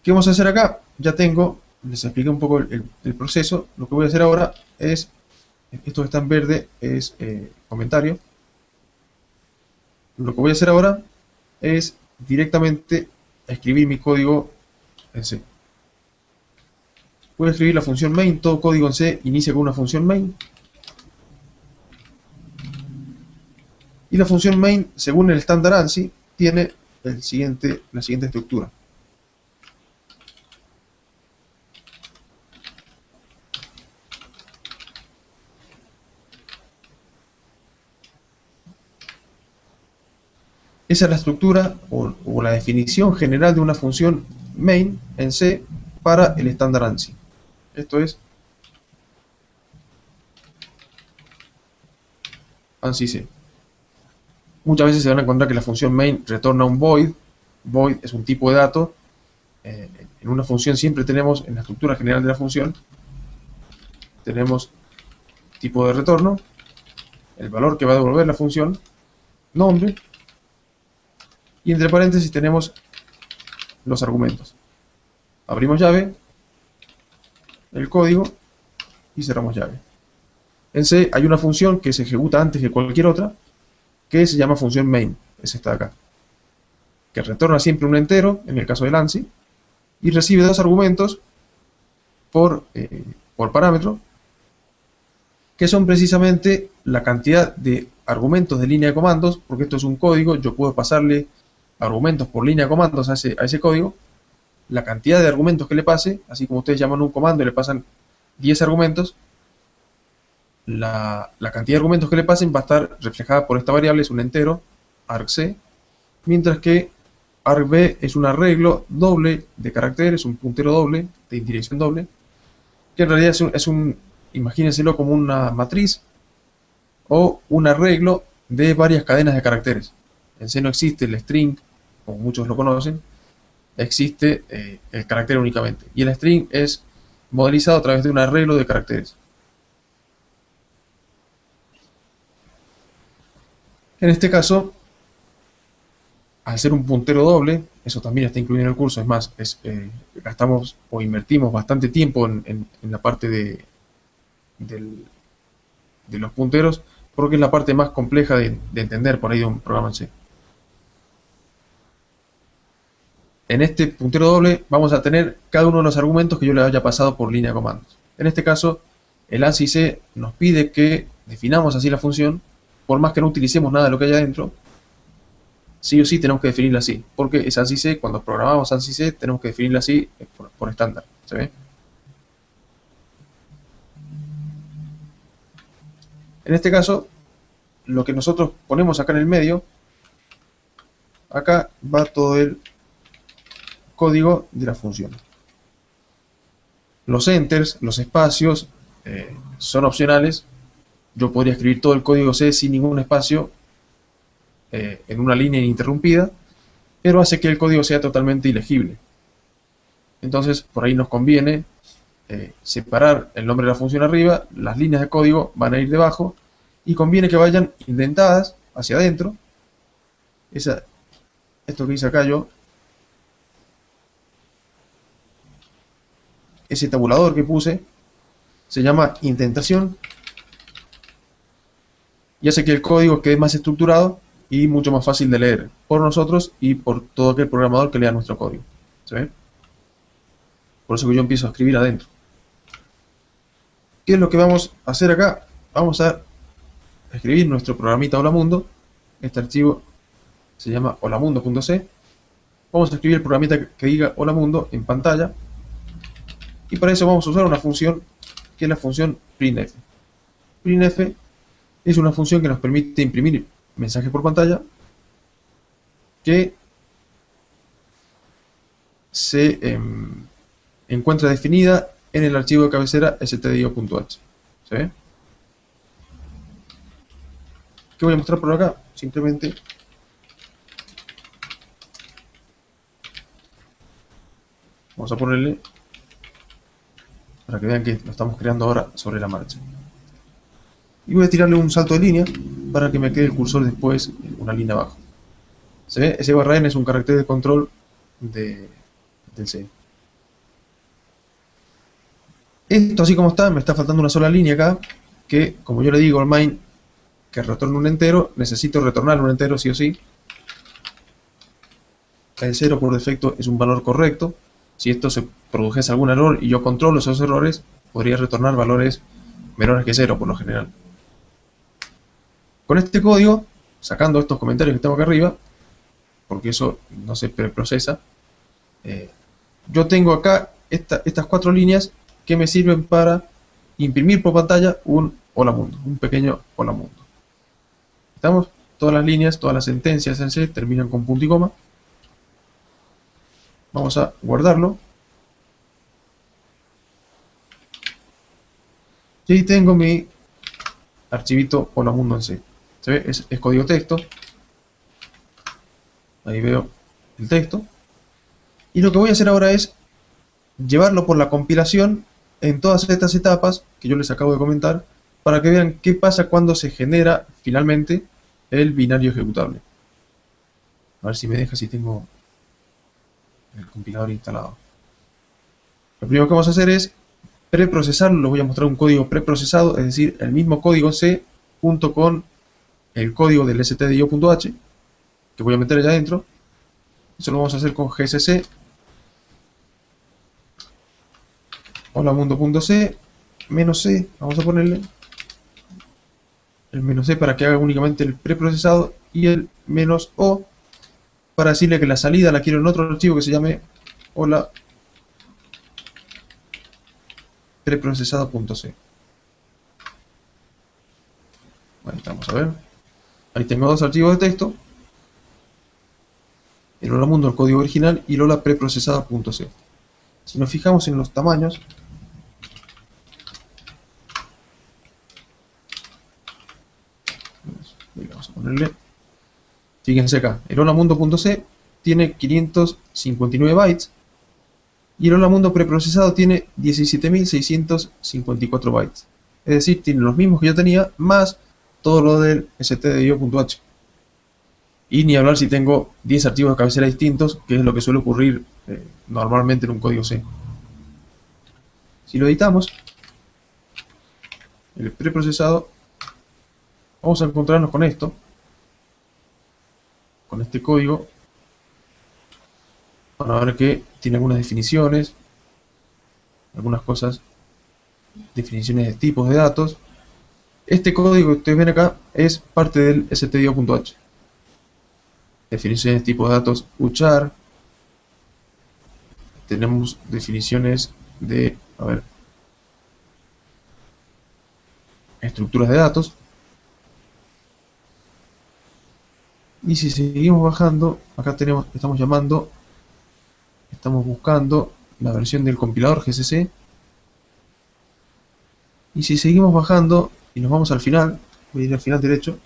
¿Qué vamos a hacer acá? Ya tengo, les expliqué un poco el proceso. Lo que voy a hacer ahora es, esto que está en verde es comentario. Lo que voy a hacer ahora es directamente escribir mi código en C. Voy a escribir la función main, todo código en C inicia con una función main. Y la función main, según el estándar ANSI, tiene la siguiente estructura. Esa es la estructura o la definición general de una función main en C para el estándar ANSI. Esto es ANSI C. Muchas veces se van a encontrar que la función main retorna un void. Void es un tipo de dato. En una función siempre tenemos, en la estructura general de la función, tenemos tipo de retorno, el valor que va a devolver la función, nombre, y entre paréntesis tenemos los argumentos. Abrimos llave, el código, y cerramos llave. En C hay una función que se ejecuta antes que cualquier otra, que se llama función main, es esta de acá, que retorna siempre un entero, en el caso del ANSI, y recibe dos argumentos por parámetro, que son precisamente la cantidad de argumentos de línea de comandos, porque esto es un código, yo puedo pasarle argumentos por línea de comandos a ese código, la cantidad de argumentos que le pase, así como ustedes llaman un comando y le pasan 10 argumentos, la cantidad de argumentos que le pasen va a estar reflejada por esta variable, es un entero, argc, mientras que argb es un arreglo doble de caracteres, un puntero doble, de indirección doble, que en realidad imagínenselo como una matriz o un arreglo de varias cadenas de caracteres. En C no existe el string, como muchos lo conocen, existe el carácter únicamente. Y el string es modelizado a través de un arreglo de caracteres. En este caso, al ser un puntero doble, eso también está incluido en el curso, es más, gastamos o invertimos bastante tiempo en la parte de los punteros, porque es la parte más compleja de entender por ahí de un programa en C. En este puntero doble vamos a tener cada uno de los argumentos que yo le haya pasado por línea de comandos. En este caso, el ANSI C nos pide que definamos así la función, por más que no utilicemos nada de lo que hay adentro, sí o sí tenemos que definirla así, porque es ANSI C, cuando programamos ANSI C tenemos que definirla así por estándar, ¿se ve? En este caso, lo que nosotros ponemos acá en el medio, acá va todo el código de la función. Los enters, los espacios, son opcionales. Yo podría escribir todo el código C sin ningún espacio en una línea ininterrumpida, pero hace que el código sea totalmente ilegible. Entonces, por ahí nos conviene separar el nombre de la función arriba, las líneas de código van a ir debajo, y conviene que vayan indentadas hacia adentro. Esto que hice acá yo, ese tabulador que puse, se llama indentación, y hace que el código quede más estructurado y mucho más fácil de leer por nosotros y por todo aquel programador que lea nuestro código. ¿Se ve? Por eso que yo empiezo a escribir adentro. ¿Qué es lo que vamos a hacer acá? Vamos a escribir nuestro programita Holamundo. Este archivo se llama holamundo.c. Vamos a escribir el programita que diga Holamundo en pantalla. Y para eso vamos a usar una función que es la función printf. Printf es una función que nos permite imprimir mensajes por pantalla que se encuentra definida en el archivo de cabecera stdio.h. ¿Se ve? ¿Qué voy a mostrar por acá? Simplemente vamos a ponerle para que vean que lo estamos creando ahora sobre la marcha. Y voy a tirarle un salto de línea para que me quede el cursor después en una línea abajo. ¿Se ve? Ese /n es un carácter de control del C. Esto así como está, me está faltando una sola línea acá, que como yo le digo al main que retorne un entero, necesito retornar un entero sí o sí. El 0 por defecto es un valor correcto. Si esto se produjese algún error y yo controlo esos errores, podría retornar valores menores que 0 por lo general. Con este código, sacando estos comentarios que tengo acá arriba, porque eso no se preprocesa, yo tengo acá estas 4 líneas que me sirven para imprimir por pantalla un hola mundo, un pequeño hola mundo. ¿Estamos? Todas las líneas, todas las sentencias en C terminan con punto y coma. Vamos a guardarlo. Y ahí tengo mi archivito hola mundo en C. ¿Se ve? Es código texto. Ahí veo el texto. Y lo que voy a hacer ahora es llevarlo por la compilación en todas estas etapas que yo les acabo de comentar, para que vean qué pasa cuando se genera finalmente el binario ejecutable. A ver si me deja, si tengo el compilador instalado. Lo primero que vamos a hacer es preprocesarlo. Les voy a mostrar un código preprocesado, es decir, el mismo código C junto con el código del stdio.h que voy a meter allá adentro. Eso lo vamos a hacer con gcc hola mundo.c -c, vamos a ponerle el -c para que haga únicamente el preprocesado, y el -o para decirle que la salida la quiero en otro archivo que se llame hola preprocesado.c. Ahí estamos, a ver. Ahí tengo dos archivos de texto, el hola mundo, el código original, y el hola preprocesado.c. Si nos fijamos en los tamaños, vamos a ponerle, fíjense acá, el hola mundo.c tiene 559 bytes y el hola mundo preprocesado tiene 17.654 bytes. Es decir, tiene los mismos que yo tenía, más todo lo del stdio.h. Y ni hablar si tengo 10 archivos de cabecera distintos, que es lo que suele ocurrir normalmente en un código C. Si lo editamos, el preprocesado, vamos a encontrarnos con esto, con este código. Van a ver que tiene algunas definiciones, algunas cosas, definiciones de tipos de datos. Este código que ustedes ven acá es parte del stdio.h. Definiciones de tipos de datos uchar. Tenemos definiciones de, a ver, estructuras de datos. Y si seguimos bajando, acá estamos buscando la versión del compilador GCC. Y si seguimos bajando y nos vamos al final, voy a ir al final derecho,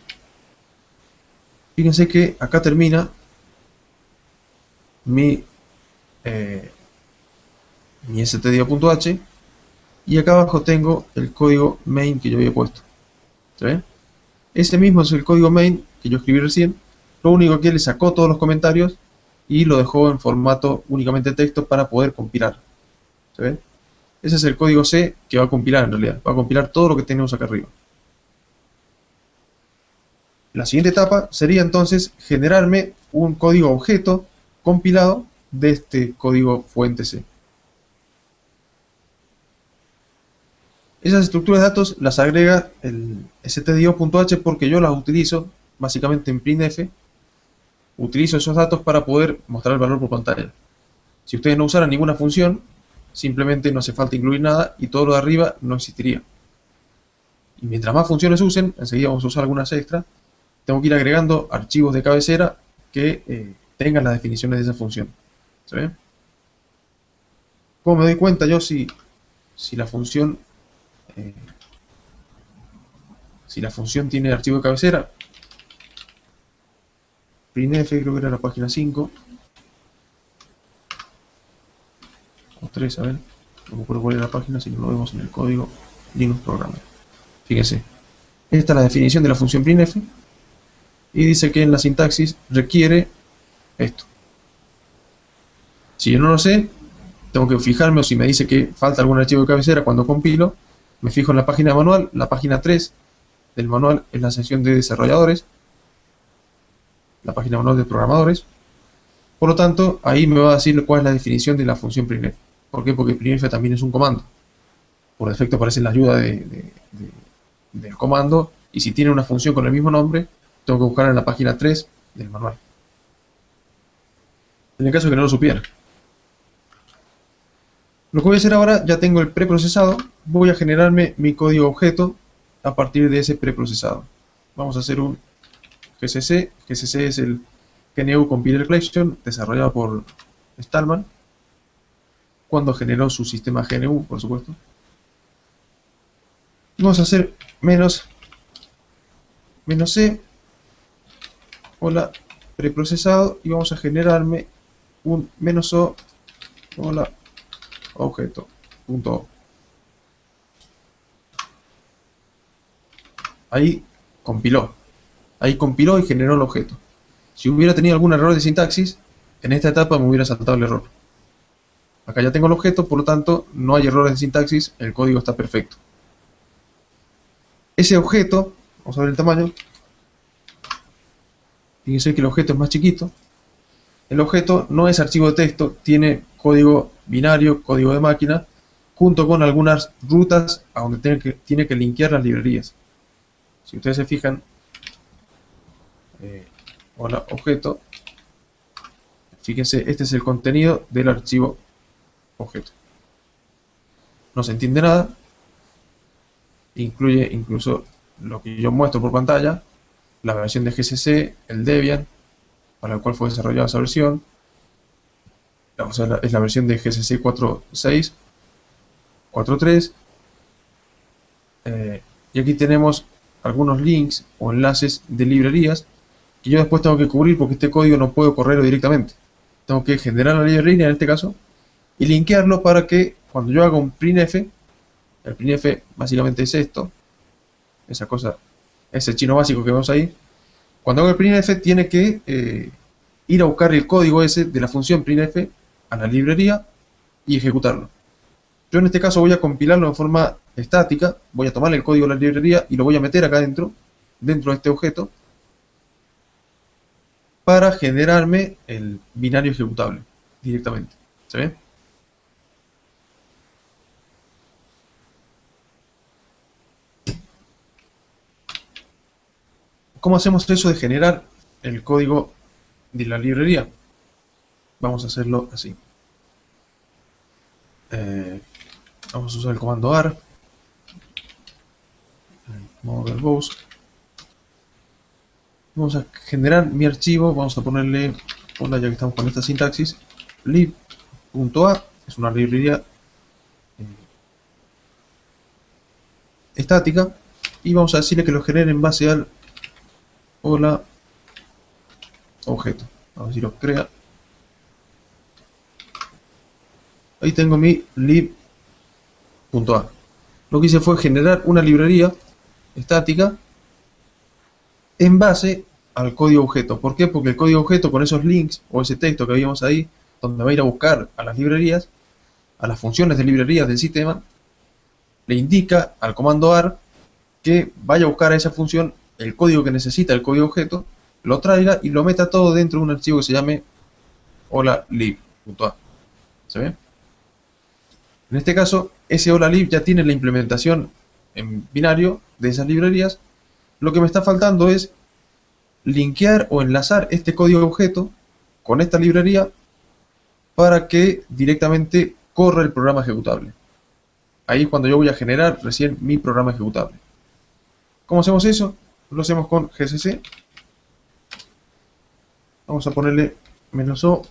fíjense que acá termina mi stdio.h, y acá abajo tengo el código main que yo había puesto. ¿Se ve? Ese mismo es el código main que yo escribí recién, lo único que le sacó todos los comentarios y lo dejó en formato únicamente texto para poder compilar. ¿Se ve? Ese es el código C que va a compilar en realidad, va a compilar todo lo que tenemos acá arriba. La siguiente etapa sería entonces generarme un código objeto compilado de este código fuente C. Esas estructuras de datos las agrega el stdio.h porque yo las utilizo básicamente en printf. Utilizo esos datos para poder mostrar el valor por pantalla. Si ustedes no usaran ninguna función, simplemente no hace falta incluir nada y todo lo de arriba no existiría. Y mientras más funciones usen, enseguida vamos a usar algunas extra, tengo que ir agregando archivos de cabecera que tengan las definiciones de esa función. ¿Se ve? ¿Cómo me doy cuenta yo si la función tiene archivo de cabecera? printf, creo que era la página 5 o 3, a ver, no me acuerdo cuál era la página, si no lo vemos en el código Linux Programmer. Fíjense, esta es la definición de la función printf y dice que en la sintaxis requiere esto. Si yo no lo sé, tengo que fijarme, o si me dice que falta algún archivo de cabecera cuando compilo, me fijo en la página manual. La página 3 del manual es la sección de desarrolladores, la página manual de programadores. Por lo tanto, ahí me va a decir cuál es la definición de la función printf. ¿Por qué? Porque printf también es un comando. Por defecto aparece en la ayuda del comando, y si tiene una función con el mismo nombre, tengo que buscar en la página 3 del manual. En el caso de que no lo supiera. Lo que voy a hacer ahora, ya tengo el preprocesado, voy a generarme mi código objeto a partir de ese preprocesado. Vamos a hacer un GCC. GCC es el GNU Compiler Collection, desarrollado por Stallman, cuando generó su sistema GNU, por supuesto. Y vamos a hacer -c, hola, preprocesado, y vamos a generarme un -o, hola, objeto.o. Ahí compiló y generó el objeto. Si hubiera tenido algún error de sintaxis, en esta etapa me hubiera saltado el error. Acá ya tengo el objeto, por lo tanto no hay errores de sintaxis, el código está perfecto. Ese objeto, vamos a ver el tamaño. Fíjense que el objeto es más chiquito. El objeto no es archivo de texto, tiene código binario, código de máquina, junto con algunas rutas a donde tiene que linkear las librerías. Si ustedes se fijan, hola, objeto, fíjense, este es el contenido del archivo objeto. No se entiende nada, incluye incluso lo que yo muestro por pantalla, la versión de GCC, el Debian, para el cual fue desarrollada esa versión. O sea, es la versión de GCC 4.6, 4.3. Y aquí tenemos algunos links o enlaces de librerías que yo después tengo que cubrir, porque este código no puedo correrlo directamente. Tengo que generar la librería en este caso y linkearlo para que cuando yo haga un printf, el printf básicamente es esto, esa cosa, ese chino básico que vemos ahí. Cuando hago el printf tiene que ir a buscar el código ese de la función printf a la librería y ejecutarlo. Yo en este caso voy a compilarlo en forma estática, voy a tomar el código de la librería y lo voy a meter acá dentro de este objeto, para generarme el binario ejecutable directamente. ¿Se ve? ¿Cómo hacemos eso de generar el código de la librería? Vamos a hacerlo así. Vamos a usar el comando AR, modo verbose. Vamos a generar mi archivo, vamos a ponerle, hola, ya que estamos con esta sintaxis, lib.a, es una librería estática, y vamos a decirle que lo genere en base al hola objeto. Vamos a ver si lo crea. Ahí tengo mi lib.a. Lo que hice fue generar una librería estática en base al código objeto. ¿Por qué? Porque el código objeto, con esos links o ese texto que habíamos ahí, donde va a ir a buscar a las librerías, a las funciones de librerías del sistema, le indica al comando AR que vaya a buscar a esa función el código que necesita, el código objeto, lo traiga y lo meta todo dentro de un archivo que se llame hola lib.a. ¿Se ve? En este caso, ese hola lib ya tiene la implementación en binario de esas librerías. Lo que me está faltando es linkear o enlazar este código objeto con esta librería para que directamente corra el programa ejecutable. Ahí es cuando yo voy a generar recién mi programa ejecutable. ¿Cómo hacemos eso? Lo hacemos con GCC. Vamos a ponerle -o,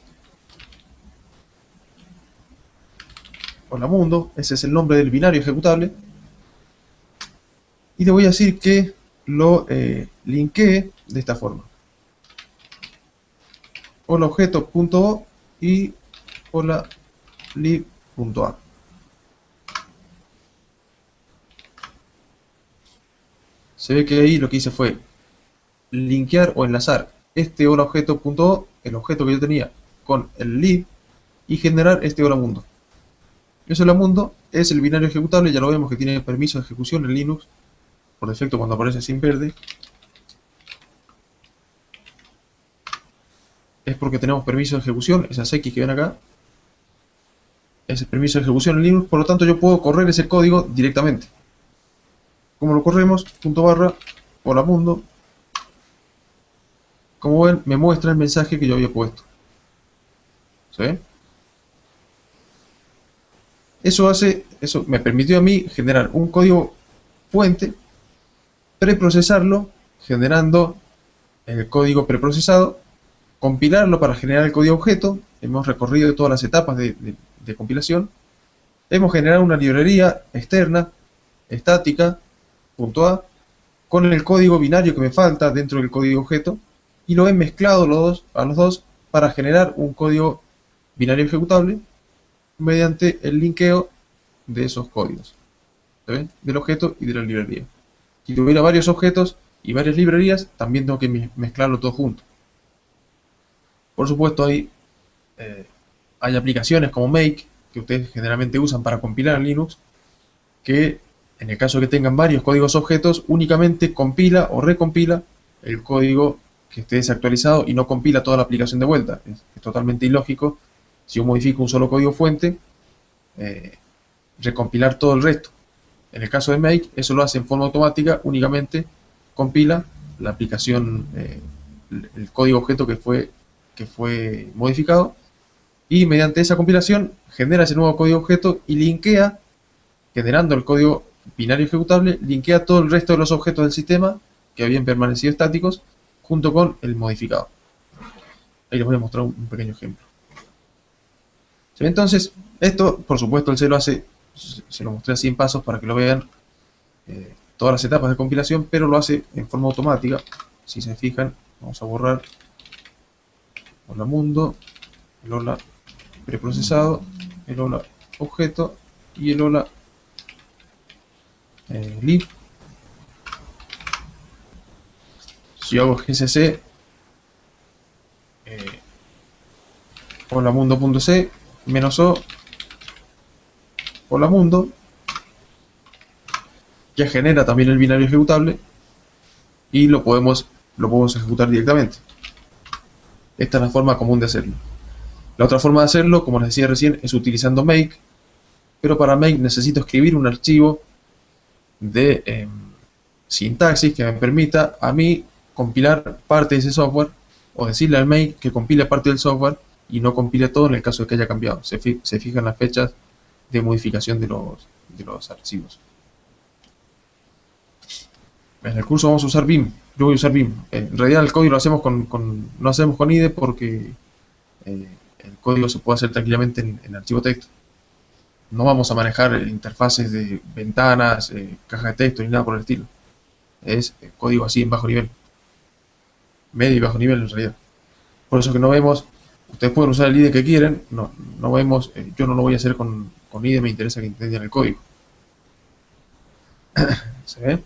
hola mundo, ese es el nombre del binario ejecutable. Y le voy a decir que lo linkee de esta forma. hola objeto.o y hola lib.a. Se ve que ahí lo que hice fue linkear o enlazar este hola objeto.o, el objeto que yo tenía, con el lib y generar este hola mundo. Ese hola mundo es el binario ejecutable, ya lo vemos que tiene permiso de ejecución en Linux, por defecto cuando aparece así en verde, es porque tenemos permiso de ejecución, esas X que ven acá, es el permiso de ejecución en Linux, por lo tanto yo puedo correr ese código directamente. ¿Cómo lo corremos? Punto barra, hola mundo. Como ven, me muestra el mensaje que yo había puesto. ¿Se ven? Eso me permitió a mí generar un código fuente, preprocesarlo, generando el código preprocesado, compilarlo para generar el código objeto. Hemos recorrido todas las etapas de compilación. Hemos generado una librería externa, estática, .a, con el código binario que me falta dentro del código objeto, y lo he mezclado a los dos para generar un código binario ejecutable mediante el linkeo de esos códigos, ¿ven? Del objeto y de la librería. Si tuviera varios objetos y varias librerías, también tengo que mezclarlo todo junto. Por supuesto, hay aplicaciones como Make, que ustedes generalmente usan para compilar en Linux, que en el caso de que tengan varios códigos objetos, únicamente compila o recompila el código que esté desactualizado y no compila toda la aplicación de vuelta. Es totalmente ilógico, si yo modifico un solo código fuente, recompilar todo el resto. En el caso de Make, eso lo hace en forma automática, únicamente compila la aplicación, el código objeto que fue modificado, y mediante esa compilación genera ese nuevo código objeto y linkea, generando el código binario ejecutable, linkea todo el resto de los objetos del sistema que habían permanecido estáticos junto con el modificado. Ahí les voy a mostrar un pequeño ejemplo. Entonces, esto, por supuesto, él se lo mostré así en pasos para que lo vean, todas las etapas de compilación, pero lo hace en forma automática. Si se fijan, vamos a borrar hola mundo, el hola preprocesado, el hola objeto y el hola lib. Si yo hago gcc hola mundo.c -o hola mundo, ya genera también el binario ejecutable y lo podemos ejecutar directamente. Esta es la forma común de hacerlo. La otra forma de hacerlo, como les decía recién, es utilizando Make, pero para Make necesito escribir un archivo de sintaxis que me permita a mí compilar parte de ese software, o decirle al Make que compile parte del software y no compile todo en el caso de que haya cambiado. Se fijan las fechas de modificación de los archivos. En el curso vamos a usar Vim. Yo voy a usar Vim. En realidad el código lo hacemos no hacemos con IDE porque el código se puede hacer tranquilamente en archivo texto. No vamos a manejar interfaces de ventanas, caja de texto ni nada por el estilo. Es código así en bajo nivel. Medio y bajo nivel en realidad. Por eso que no vemos, ustedes pueden usar el IDE que quieren, no vemos, yo no lo voy a hacer con IDE, me interesa que entiendan el código. ¿Se ve?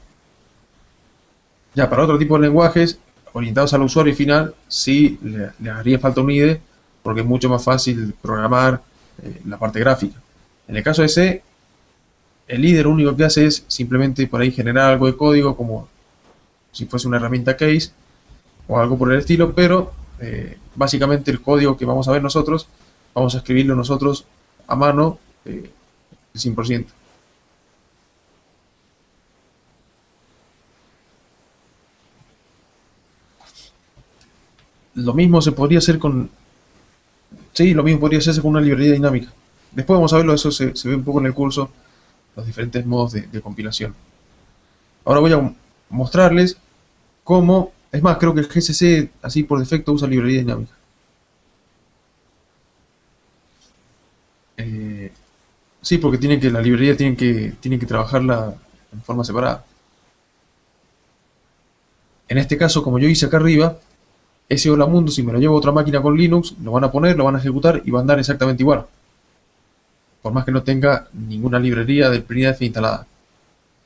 Ya, para otro tipo de lenguajes orientados al usuario final, sí le haría falta un IDE, porque es mucho más fácil programar la parte gráfica. En el caso de C, el IDE lo único que hace es simplemente por ahí generar algo de código, como si fuese una herramienta case o algo por el estilo, pero básicamente el código que vamos a ver nosotros, vamos a escribirlo nosotros a mano, el 100%. Lo mismo se podría hacer con... Sí, lo mismo podría hacerse con una librería dinámica. Después vamos a verlo, eso se ve un poco en el curso, los diferentes modos de compilación. Ahora voy a mostrarles cómo... Es más, creo que el GCC así por defecto usa librería dinámica. Sí, porque la librería tienen que trabajarla en forma separada. En este caso, como yo hice acá arriba, ese hola mundo, si me lo llevo a otra máquina con Linux, lo van a poner, lo van a ejecutar y va a andar exactamente igual. Por más que no tenga ninguna librería del printf instalada.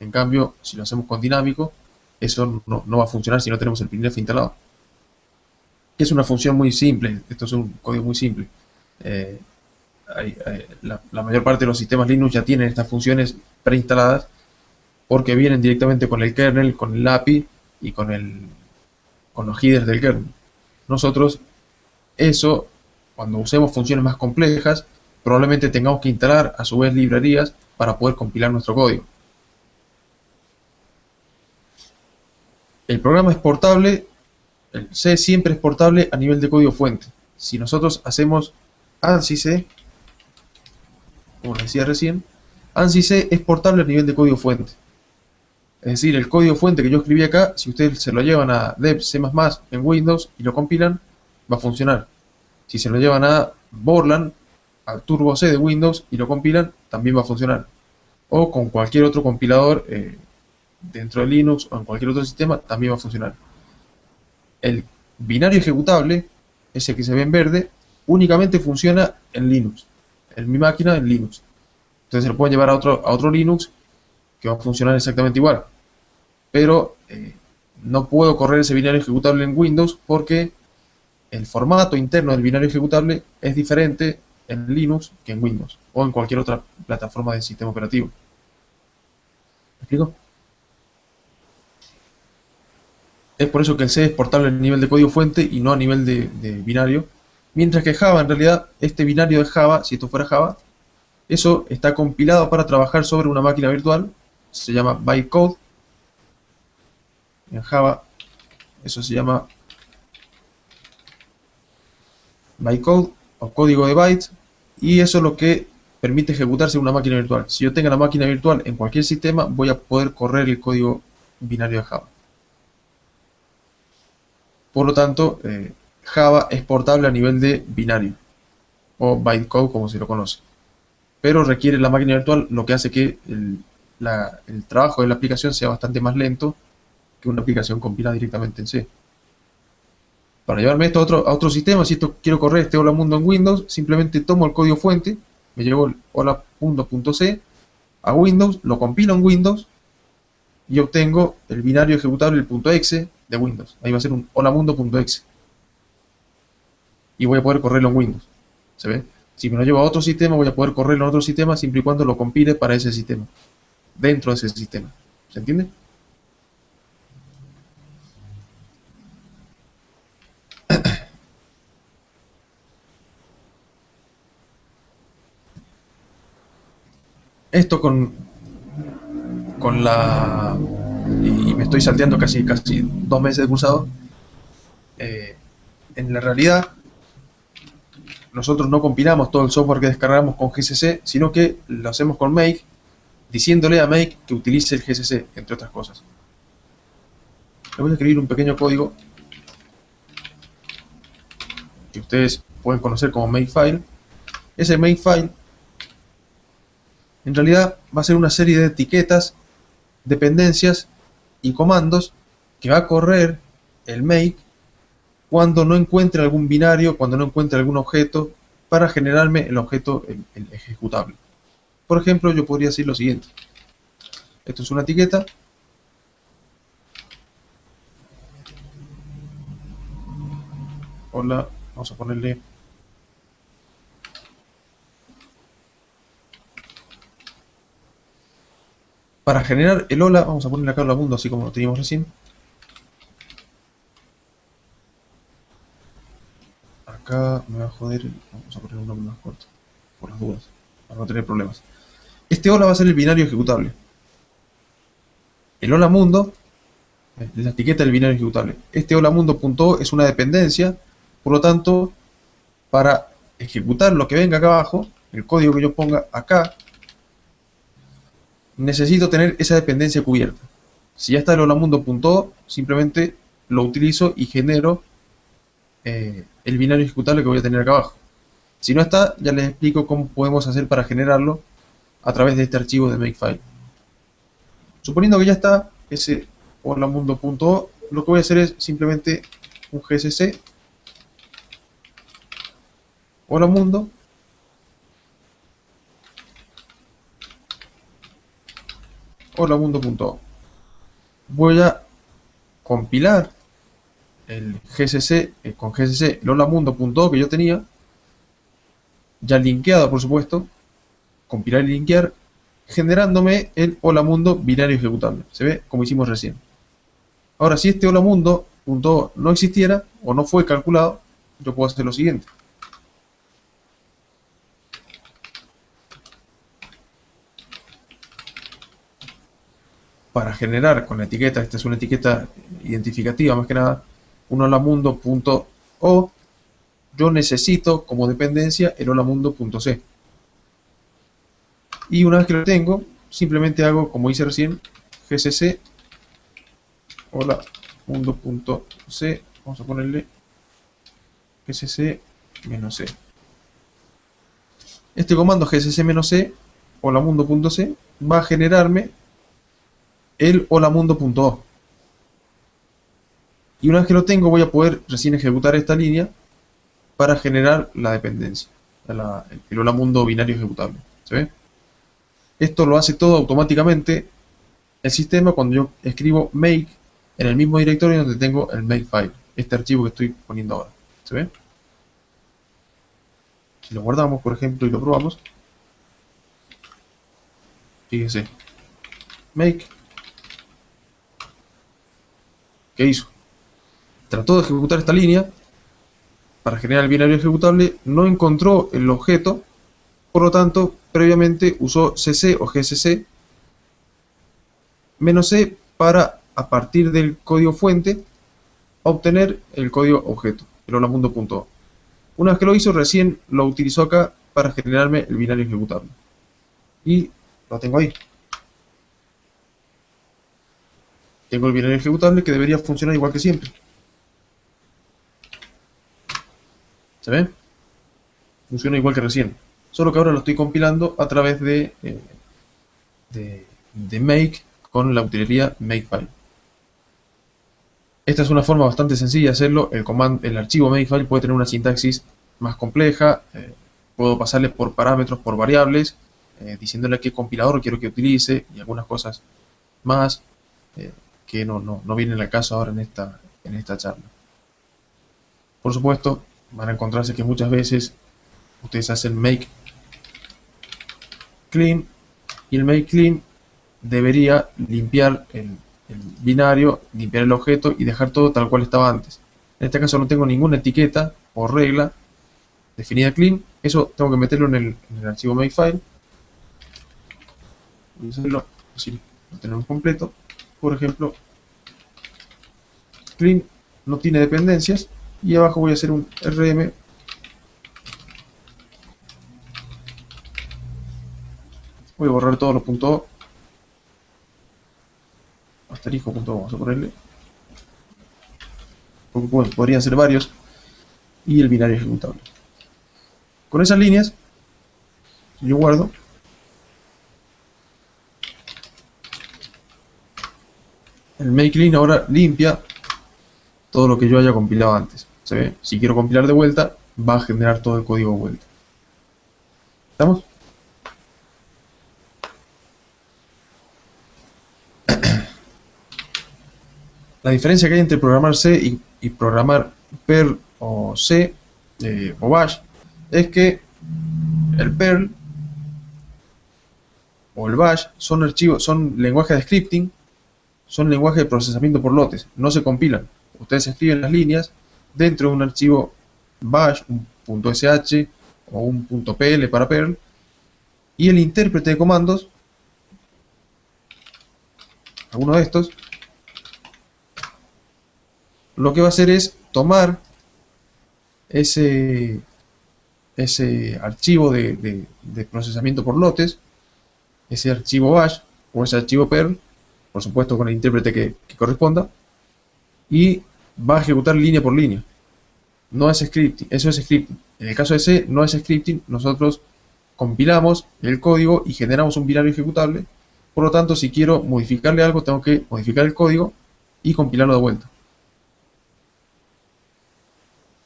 En cambio, si lo hacemos con dinámico, eso no va a funcionar si no tenemos el printf instalado. Que es una función muy simple, esto es un código muy simple. Eh, la mayor parte de los sistemas Linux ya tienen estas funciones preinstaladas porque vienen directamente con el kernel, con el API y con los headers del kernel. Nosotros, eso, cuando usemos funciones más complejas, probablemente tengamos que instalar a su vez librerías para poder compilar nuestro código. El programa es portable, el C siempre es portable a nivel de código fuente. Si nosotros hacemos ANSI C, como les decía recién, ANSI C es portable a nivel de código fuente. Es decir, el código fuente que yo escribí acá, si ustedes se lo llevan a dev C++ en Windows y lo compilan, va a funcionar. Si se lo llevan a Borland, a Turbo C de Windows y lo compilan, también va a funcionar. O con cualquier otro compilador dentro de Linux o en cualquier otro sistema, también va a funcionar. El binario ejecutable, ese que se ve en verde, únicamente funciona en Linux. En mi máquina, en Linux. Entonces se lo pueden llevar a otro Linux que va a funcionar exactamente igual. Pero no puedo correr ese binario ejecutable en Windows porque el formato interno del binario ejecutable es diferente en Linux que en Windows o en cualquier otra plataforma de sistema operativo. ¿Me explico? Es por eso que el C es portable a nivel de código fuente y no a nivel de binario. Mientras que Java, en realidad, este binario de Java, si esto fuera Java, eso está compilado para trabajar sobre una máquina virtual. Se llama bytecode. En Java, eso se llama bytecode o código de bytes. Y eso es lo que permite ejecutarse en una máquina virtual. Si yo tengo la máquina virtual en cualquier sistema, voy a poder correr el código binario de Java. Por lo tanto, Java es portable a nivel de binario o bytecode como se lo conoce. Pero requiere la máquina virtual, lo que hace que el trabajo de la aplicación sea bastante más lento que una aplicación compilada directamente en C. Para llevarme esto a otro sistema, si esto quiero correr este hola mundo en Windows, simplemente tomo el código fuente, me llevo el hola mundo.c a Windows, lo compilo en Windows y obtengo el binario ejecutable, el .exe de Windows. Ahí va a ser un hola mundo.exe. Y voy a poder correrlo en Windows. ¿Se ve? Si me lo llevo a otro sistema, voy a poder correrlo en otro sistema siempre y cuando lo compile para ese sistema. Dentro de ese sistema. ¿Se entiende? Esto con la... Y me estoy salteando casi 2 meses de cursado. En la realidad, nosotros no compilamos todo el software que descargamos con GCC, sino que lo hacemos con Make, diciéndole a Make que utilice el GCC, entre otras cosas. Le voy a escribir un pequeño código que ustedes pueden conocer como Makefile. Ese Makefile, en realidad, va a ser una serie de etiquetas, dependencias y comandos que va a correr el make cuando no encuentre algún binario, cuando no encuentre algún objeto, para generarme el objeto, el ejecutable. Por ejemplo, yo podría decir lo siguiente. Esto es una etiqueta. Hola, vamos a ponerle... Para generar el hola, vamos a ponerle acá hola mundo, así como lo teníamos recién. Acá me va a joder, vamos a poner un nombre más corto, por las dudas, para no tener problemas. Este hola va a ser el binario ejecutable. El hola mundo es la etiqueta del binario ejecutable. Este hola mundo.o es una dependencia, por lo tanto, para ejecutar lo que venga acá abajo, el código que yo ponga acá, necesito tener esa dependencia cubierta. Si ya está el holamundo.o, simplemente lo utilizo y genero el binario ejecutable que voy a tener acá abajo. Si no está, ya les explico cómo podemos hacer para generarlo a través de este archivo de Makefile. Suponiendo que ya está ese holamundo.o, lo que voy a hacer es simplemente un GCC hola mundo hola mundo.o. Voy a compilar el GCC con GCC el hola mundo.o que yo tenía ya linkeado, por supuesto, compilar y linkear, generándome el hola mundo binario ejecutable. Se ve como hicimos recién. Ahora, si este hola mundo.o no existiera o no fue calculado, yo puedo hacer lo siguiente. Para generar con la etiqueta, esta es una etiqueta identificativa más que nada, un hola mundo.o, yo necesito como dependencia el hola mundo.c. Y una vez que lo tengo, simplemente hago como hice recién, gcc hola mundo.c, vamos a ponerle gcc -c. Este comando gcc-c hola mundo.c va a generarme el hola mundo.o. Y una vez que lo tengo, voy a poder recién ejecutar esta línea para generar la dependencia, el hola mundo binario ejecutable. ¿Se ve? Esto lo hace todo automáticamente el sistema cuando yo escribo make en el mismo directorio donde tengo el makefile, este archivo que estoy poniendo ahora. ¿Se ve? Si lo guardamos, por ejemplo, y lo probamos, fíjese, make, ¿qué hizo? Trató de ejecutar esta línea para generar el binario ejecutable, no encontró el objeto, por lo tanto, previamente usó cc o gcc -c para, a partir del código fuente, obtener el código objeto, el hola mundo.o. Una vez que lo hizo, recién lo utilizó acá para generarme el binario ejecutable. Y lo tengo ahí. Tengo el binario ejecutable que debería funcionar igual que siempre. ¿Se ve? Funciona igual que recién. Solo que ahora lo estoy compilando a través de make con la utilería makefile. Esta es una forma bastante sencilla de hacerlo. El archivo makefile puede tener una sintaxis más compleja. Puedo pasarle por parámetros, por variables, diciéndole qué compilador quiero que utilice y algunas cosas más que no vienen al caso ahora en esta charla. Por supuesto, van a encontrarse que muchas veces ustedes hacen make clean y el make clean debería limpiar el binario, limpiar el objeto y dejar todo tal cual estaba antes. En este caso no tengo ninguna etiqueta o regla definida clean, eso tengo que meterlo en el archivo makefile. Voy a hacerlo así, lo tenemos completo. Por ejemplo, clean no tiene dependencias y abajo voy a hacer un rm voy a borrar todos los .o asterisco.o, vamos a ponerle, porque bueno, podrían ser varios, y el binario ejecutable. Con esas líneas yo guardo el make clean. Ahora limpia todo lo que yo haya compilado antes. ¿Se ve? Si quiero compilar de vuelta, va a generar todo el código de vuelta. ¿Estamos? La diferencia que hay entre programar C y programar Perl o C o Bash es que el Perl o el Bash son archivos, son lenguajes de scripting, son lenguajes de procesamiento por lotes, no se compilan. Ustedes escriben las líneas dentro de un archivo Bash, un .sh o un .pl para Perl, y el intérprete de comandos, alguno de estos, lo que va a hacer es tomar ese archivo de procesamiento por lotes, ese archivo Bash o ese archivo Perl, por supuesto con el intérprete que corresponda, y va a ejecutar línea por línea. No es scripting, eso es scripting. En el caso de C no es scripting, nosotros compilamos el código y generamos un binario ejecutable. Por lo tanto, si quiero modificarle algo, tengo que modificar el código y compilarlo de vuelta.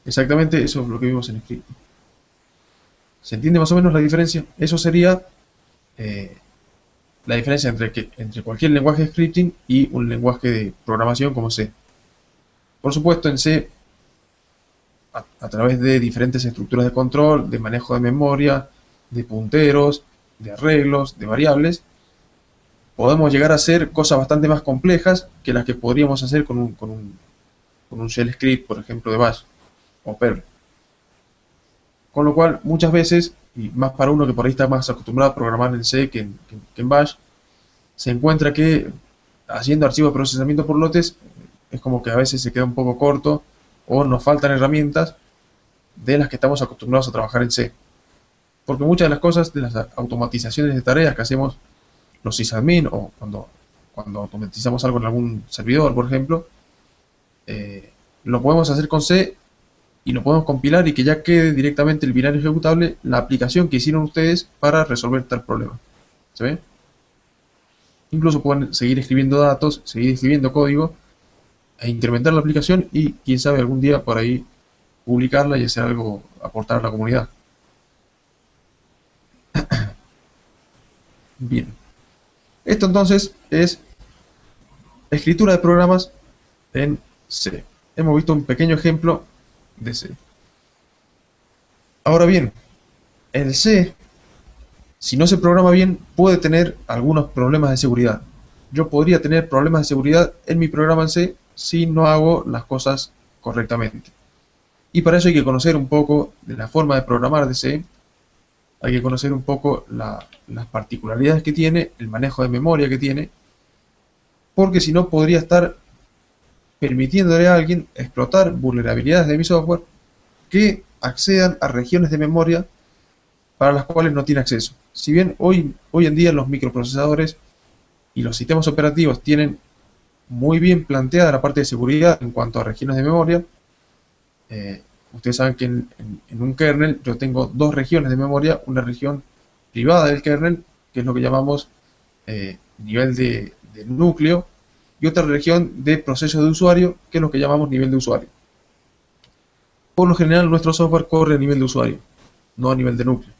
Exactamente eso es lo que vimos en script. ¿Se entiende más o menos la diferencia? Eso sería eh, la diferencia entre cualquier lenguaje de scripting y un lenguaje de programación como C. Por supuesto, en C, a través de diferentes estructuras de control, de manejo de memoria, de punteros, de arreglos, de variables, podemos llegar a hacer cosas bastante más complejas que las que podríamos hacer con un shell script, por ejemplo, de Bash o Perl. Con lo cual, muchas veces, y más para uno que por ahí está más acostumbrado a programar en C que en Bash, se encuentra que haciendo archivos de procesamiento por lotes es como que a veces se queda un poco corto o nos faltan herramientas de las que estamos acostumbrados a trabajar en C. Porque muchas de las cosas, de las automatizaciones de tareas que hacemos los sysadmin o cuando automatizamos algo en algún servidor, por ejemplo, lo podemos hacer con C y lo podemos compilar y que ya quede directamente el binario ejecutable la aplicación que hicieron ustedes para resolver tal problema. ¿Se ve? Incluso pueden seguir escribiendo datos, seguir escribiendo código e incrementar la aplicación y quién sabe algún día por ahí publicarla y hacer algo, aportar a la comunidad. Bien. Esto entonces es escritura de programas en C. Hemos visto un pequeño ejemplo de C. Ahora bien, el C, si no se programa bien, puede tener algunos problemas de seguridad. Yo podría tener problemas de seguridad en mi programa en C si no hago las cosas correctamente. Y para eso hay que conocer un poco de la forma de programar de C, hay que conocer un poco las particularidades que tiene, el manejo de memoria que tiene, porque si no podría estar permitiéndole a alguien explotar vulnerabilidades de mi software que accedan a regiones de memoria para las cuales no tiene acceso. Si bien hoy en día los microprocesadores y los sistemas operativos tienen muy bien planteada la parte de seguridad en cuanto a regiones de memoria, ustedes saben que en un kernel yo tengo dos regiones de memoria, una región privada del kernel, que es lo que llamamos nivel de núcleo, y otra región de proceso de usuario, que es lo que llamamos nivel de usuario. Por lo general nuestro software corre a nivel de usuario, no a nivel de núcleo.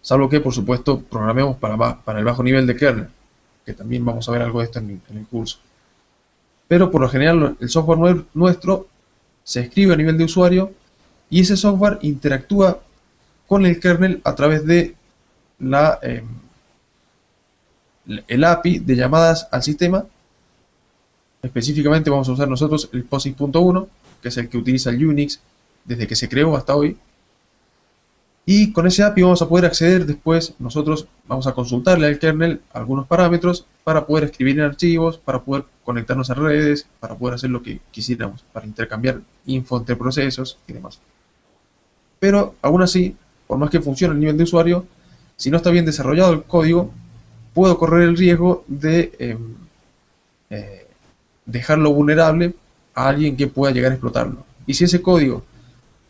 Salvo que, por supuesto, programemos para el bajo nivel de kernel, que también vamos a ver algo de esto en el curso. Pero por lo general el software nuestro se escribe a nivel de usuario y ese software interactúa con el kernel a través de el API de llamadas al sistema. Específicamente vamos a usar nosotros el POSIX.1, que es el que utiliza el Unix desde que se creó hasta hoy. Y con ese API vamos a poder acceder después, nosotros vamos a consultarle al kernel algunos parámetros para poder escribir en archivos, para poder conectarnos a redes, para poder hacer lo que quisiéramos, para intercambiar info entre procesos y demás. Pero aún así, por más que funcione a nivel de usuario, si no está bien desarrollado el código, puedo correr el riesgo de dejarlo vulnerable a alguien que pueda llegar a explotarlo. Y si ese código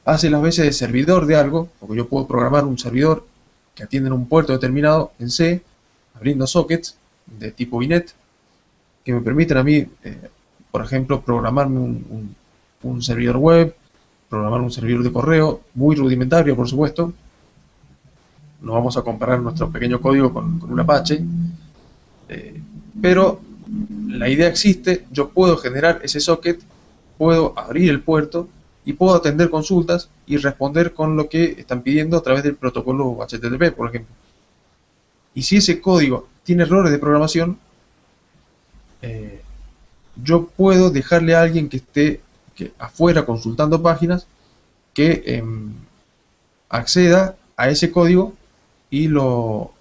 hace las veces de servidor de algo, porque yo puedo programar un servidor que atiende en un puerto determinado en C, abriendo sockets de tipo inet, que me permiten a mí, por ejemplo, programarme un servidor web, programar un servidor de correo, muy rudimentario, por supuesto. No vamos a comparar nuestro pequeño código con un Apache, pero la idea existe, yo puedo generar ese socket, puedo abrir el puerto y puedo atender consultas y responder con lo que están pidiendo a través del protocolo HTTP, por ejemplo. Y si ese código tiene errores de programación, yo puedo dejarle a alguien que esté afuera consultando páginas que acceda a ese código y lo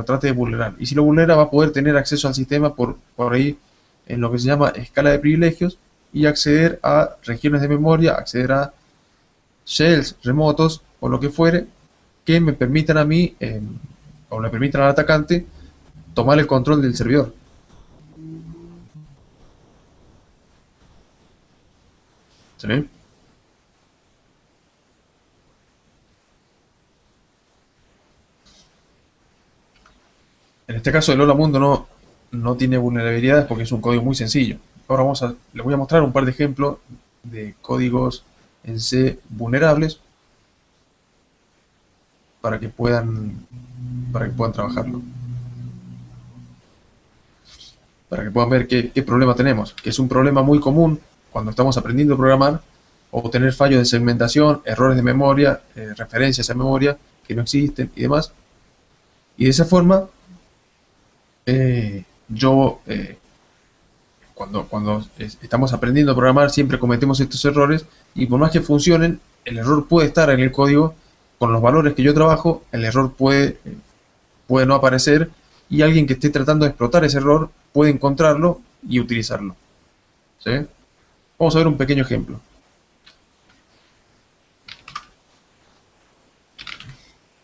trate de vulnerar. Y si lo vulnera va a poder tener acceso al sistema por ahí en lo que se llama escala de privilegios y acceder a regiones de memoria, acceder a shells remotos o lo que fuere que me permitan a mí o le permitan al atacante tomar el control del servidor. ¿Sí? En este caso el Hola Mundo no tiene vulnerabilidades porque es un código muy sencillo. Ahora les voy a mostrar un par de ejemplos de códigos en C vulnerables para que puedan trabajarlo, para que puedan ver qué problema tenemos, que es un problema muy común cuando estamos aprendiendo a programar, o tener fallos de segmentación, errores de memoria, referencias a memoria que no existen y demás. Y de esa forma, yo, cuando estamos aprendiendo a programar, siempre cometemos estos errores, y por más que funcionen, el error puede estar en el código. Con los valores que yo trabajo, el error puede no aparecer, y alguien que esté tratando de explotar ese error puede encontrarlo y utilizarlo. ¿Sí? Vamos a ver un pequeño ejemplo.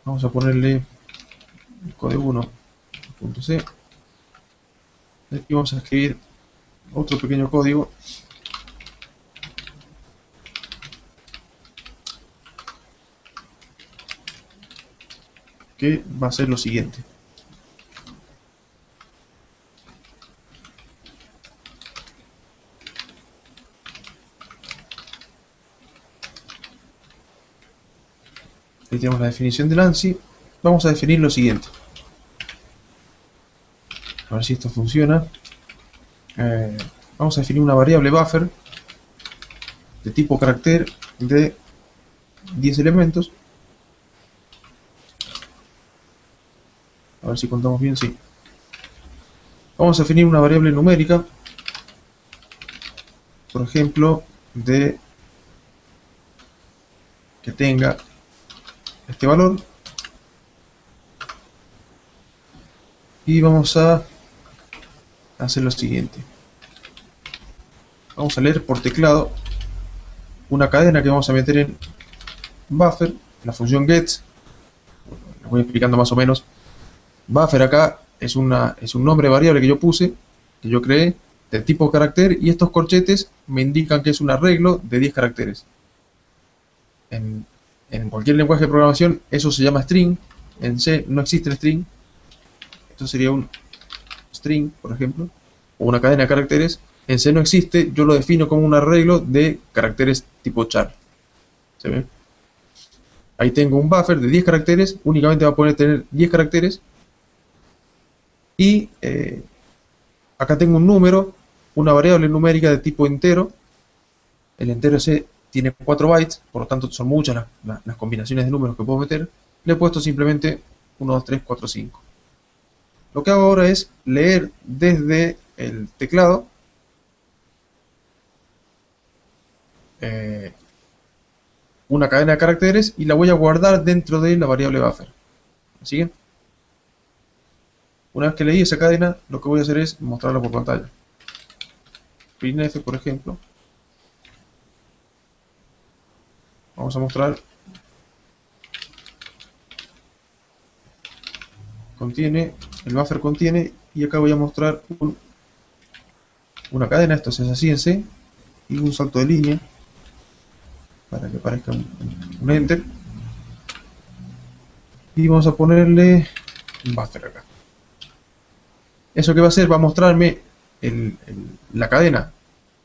Vamos a ponerle código 1.c y vamos a escribir otro pequeño código que va a ser lo siguiente. Ahí tenemos la definición del ANSI. Vamos a definir lo siguiente. A ver si esto funciona. Vamos a definir una variable buffer de tipo carácter de 10 elementos. A ver si contamos bien, sí. Vamos a definir una variable numérica, por ejemplo, que tenga este valor. Y vamos a hacer lo siguiente. Vamos a leer por teclado una cadena que vamos a meter en buffer, la función get. Les voy explicando más o menos. Buffer acá es un nombre variable que yo puse, que yo creé, de tipo carácter, y estos corchetes me indican que es un arreglo de 10 caracteres. En cualquier lenguaje de programación eso se llama string. En C no existe el string. Esto sería un string, por ejemplo, o una cadena de caracteres. En C no existe, yo lo defino como un arreglo de caracteres tipo char. ¿Se ve? Ahí tengo un buffer de 10 caracteres, únicamente va a poder tener 10 caracteres. Y acá tengo un número, una variable numérica de tipo entero. El entero C tiene 4 bytes, por lo tanto son muchas las combinaciones de números que puedo meter. Le he puesto simplemente 1, 2, 3, 4, 5. Lo que hago ahora es leer desde el teclado una cadena de caracteres y la voy a guardar dentro de la variable buffer. ¿Me siguen? Una vez que leí esa cadena, lo que voy a hacer es mostrarla por pantalla. Printf, por ejemplo. Vamos a mostrar. El buffer contiene, y acá voy a mostrar una cadena. Esto es así en C, y un salto de línea para que parezca un enter. Y vamos a ponerle un buffer acá. Eso que va a hacer, va a mostrarme la cadena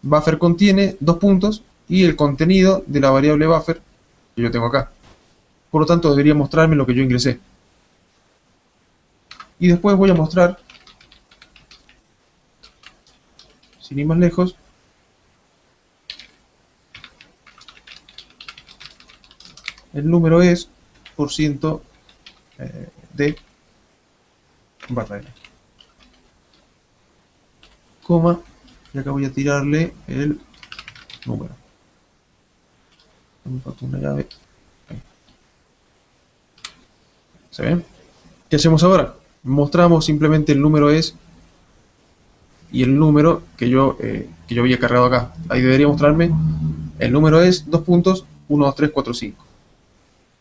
buffer contiene, dos puntos, y el contenido de la variable buffer que yo tengo acá. Por lo tanto, debería mostrarme lo que yo ingresé. Y después voy a mostrar, sin ir más lejos, el número es % de barra N, coma, y acá voy a tirarle el número. Me falta una llave. Ahí. ¿Se ven? ¿Qué hacemos ahora? Mostramos simplemente el número es y el número que yo había cargado acá. Ahí debería mostrarme el número es 2 puntos 1, 2, 3, 4, 5.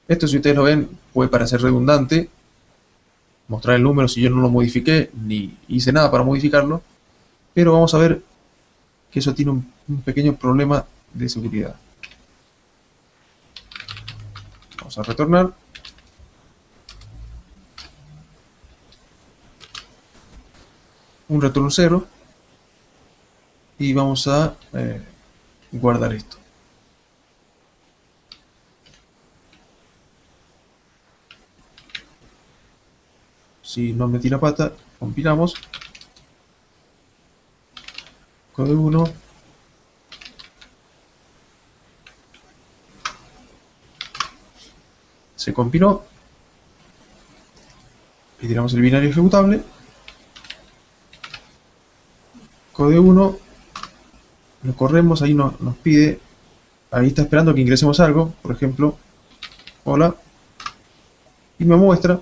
Esto, si ustedes lo ven, puede parecer redundante mostrar el número si yo no lo modifiqué ni hice nada para modificarlo, pero vamos a ver que eso tiene un pequeño problema de seguridad. Vamos a retornar. Un retorno 0 y vamos a guardar esto. si no metí la pata, compilamos. Code 1. Se compiló. Y tiramos el binario ejecutable. Code 1. Lo corremos, ahí nos pide. Ahí está esperando que ingresemos algo. Por ejemplo, hola. Y me muestra.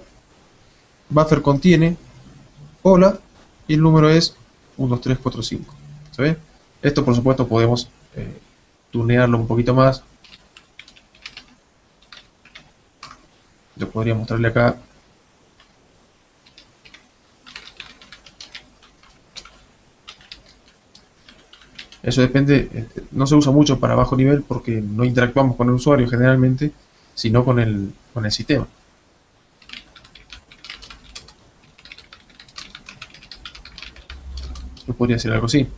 Buffer contiene hola. Y el número es 1, 2, 3, 4, 5. ¿Se ve? Esto por supuesto podemos tunearlo un poquito más. Yo podría mostrarle acá. Eso depende, no se usa mucho para bajo nivel porque no interactuamos con el usuario generalmente, sino con el sistema. Yo podría hacer algo así.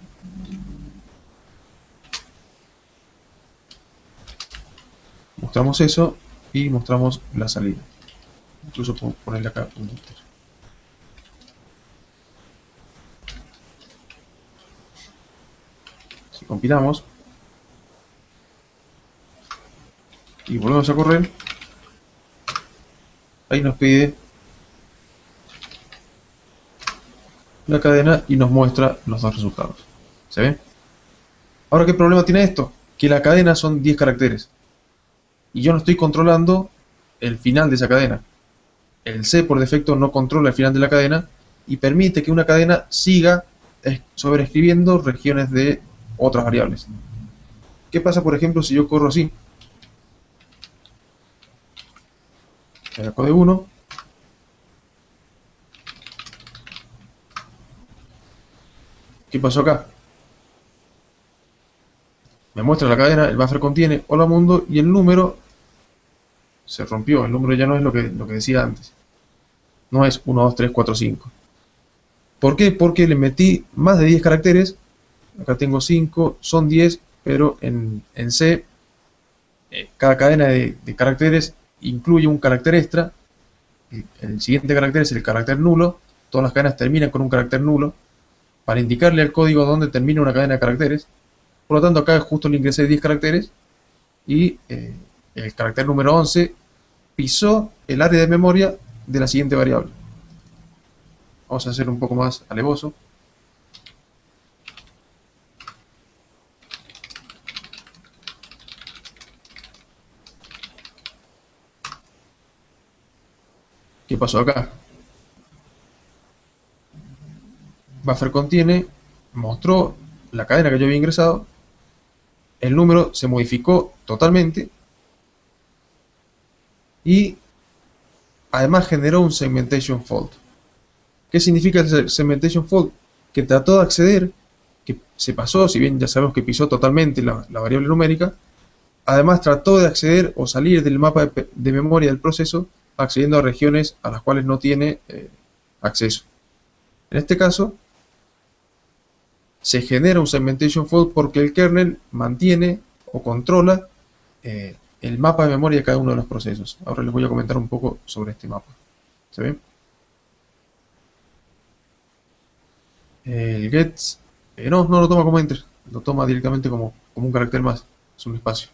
Mostramos eso y mostramos la salida. Incluso puedo ponerle acá un enter. Si compilamos y volvemos a correr, ahí nos pide la cadena y nos muestra los dos resultados. ¿Se ve? Ahora, ¿qué problema tiene esto? Que la cadena son 10 caracteres y yo no estoy controlando el final de esa cadena. El C por defecto no controla el final de la cadena y permite que una cadena siga sobreescribiendo regiones de otras variables. ¿Qué pasa, por ejemplo, si yo corro así? El code 1. ¿Qué pasó acá? Me muestra la cadena, el buffer contiene hola mundo y el número se rompió. El número ya no es lo que decía antes. No es 1, 2, 3, 4, 5. ¿Por qué? Porque le metí más de 10 caracteres. Acá tengo 5, son 10, pero en C cada cadena de caracteres incluye un carácter extra. El siguiente carácter es el carácter nulo. Todas las cadenas terminan con un carácter nulo para indicarle al código dónde termina una cadena de caracteres. Por lo tanto, acá justo le ingresé 10 caracteres y el carácter número 11 pisó el área de memoria de la siguiente variable. Vamos a hacer un poco más alevoso. ¿Qué pasó acá? Buffer contiene, mostró la cadena que yo había ingresado, el número se modificó totalmente y además generó un segmentation fault. ¿Qué significa el segmentation fault? Que trató de acceder, que se pasó, si bien ya sabemos que pisó totalmente la variable numérica, además trató de acceder o salir del mapa de memoria del proceso accediendo a regiones a las cuales no tiene acceso. En este caso, se genera un segmentation fault porque el kernel mantiene o controla el mapa de memoria de cada uno de los procesos. Ahora les voy a comentar un poco sobre este mapa. ¿Se ve? El get no lo toma como enter, lo toma directamente como un carácter más, es un espacio.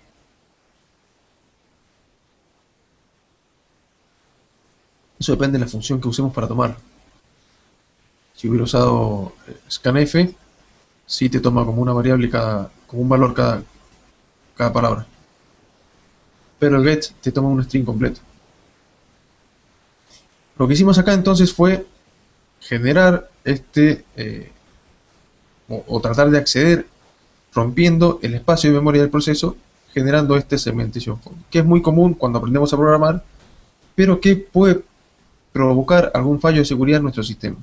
Eso depende de la función que usemos para tomar. Si hubiera usado scanf, sí te toma como una variable como un valor cada palabra. Pero el get te toma un string completo. Lo que hicimos acá entonces fue generar o tratar de acceder rompiendo el espacio de memoria del proceso, generando este segmentation fault, que es muy común cuando aprendemos a programar, pero que puede provocar algún fallo de seguridad en nuestro sistema.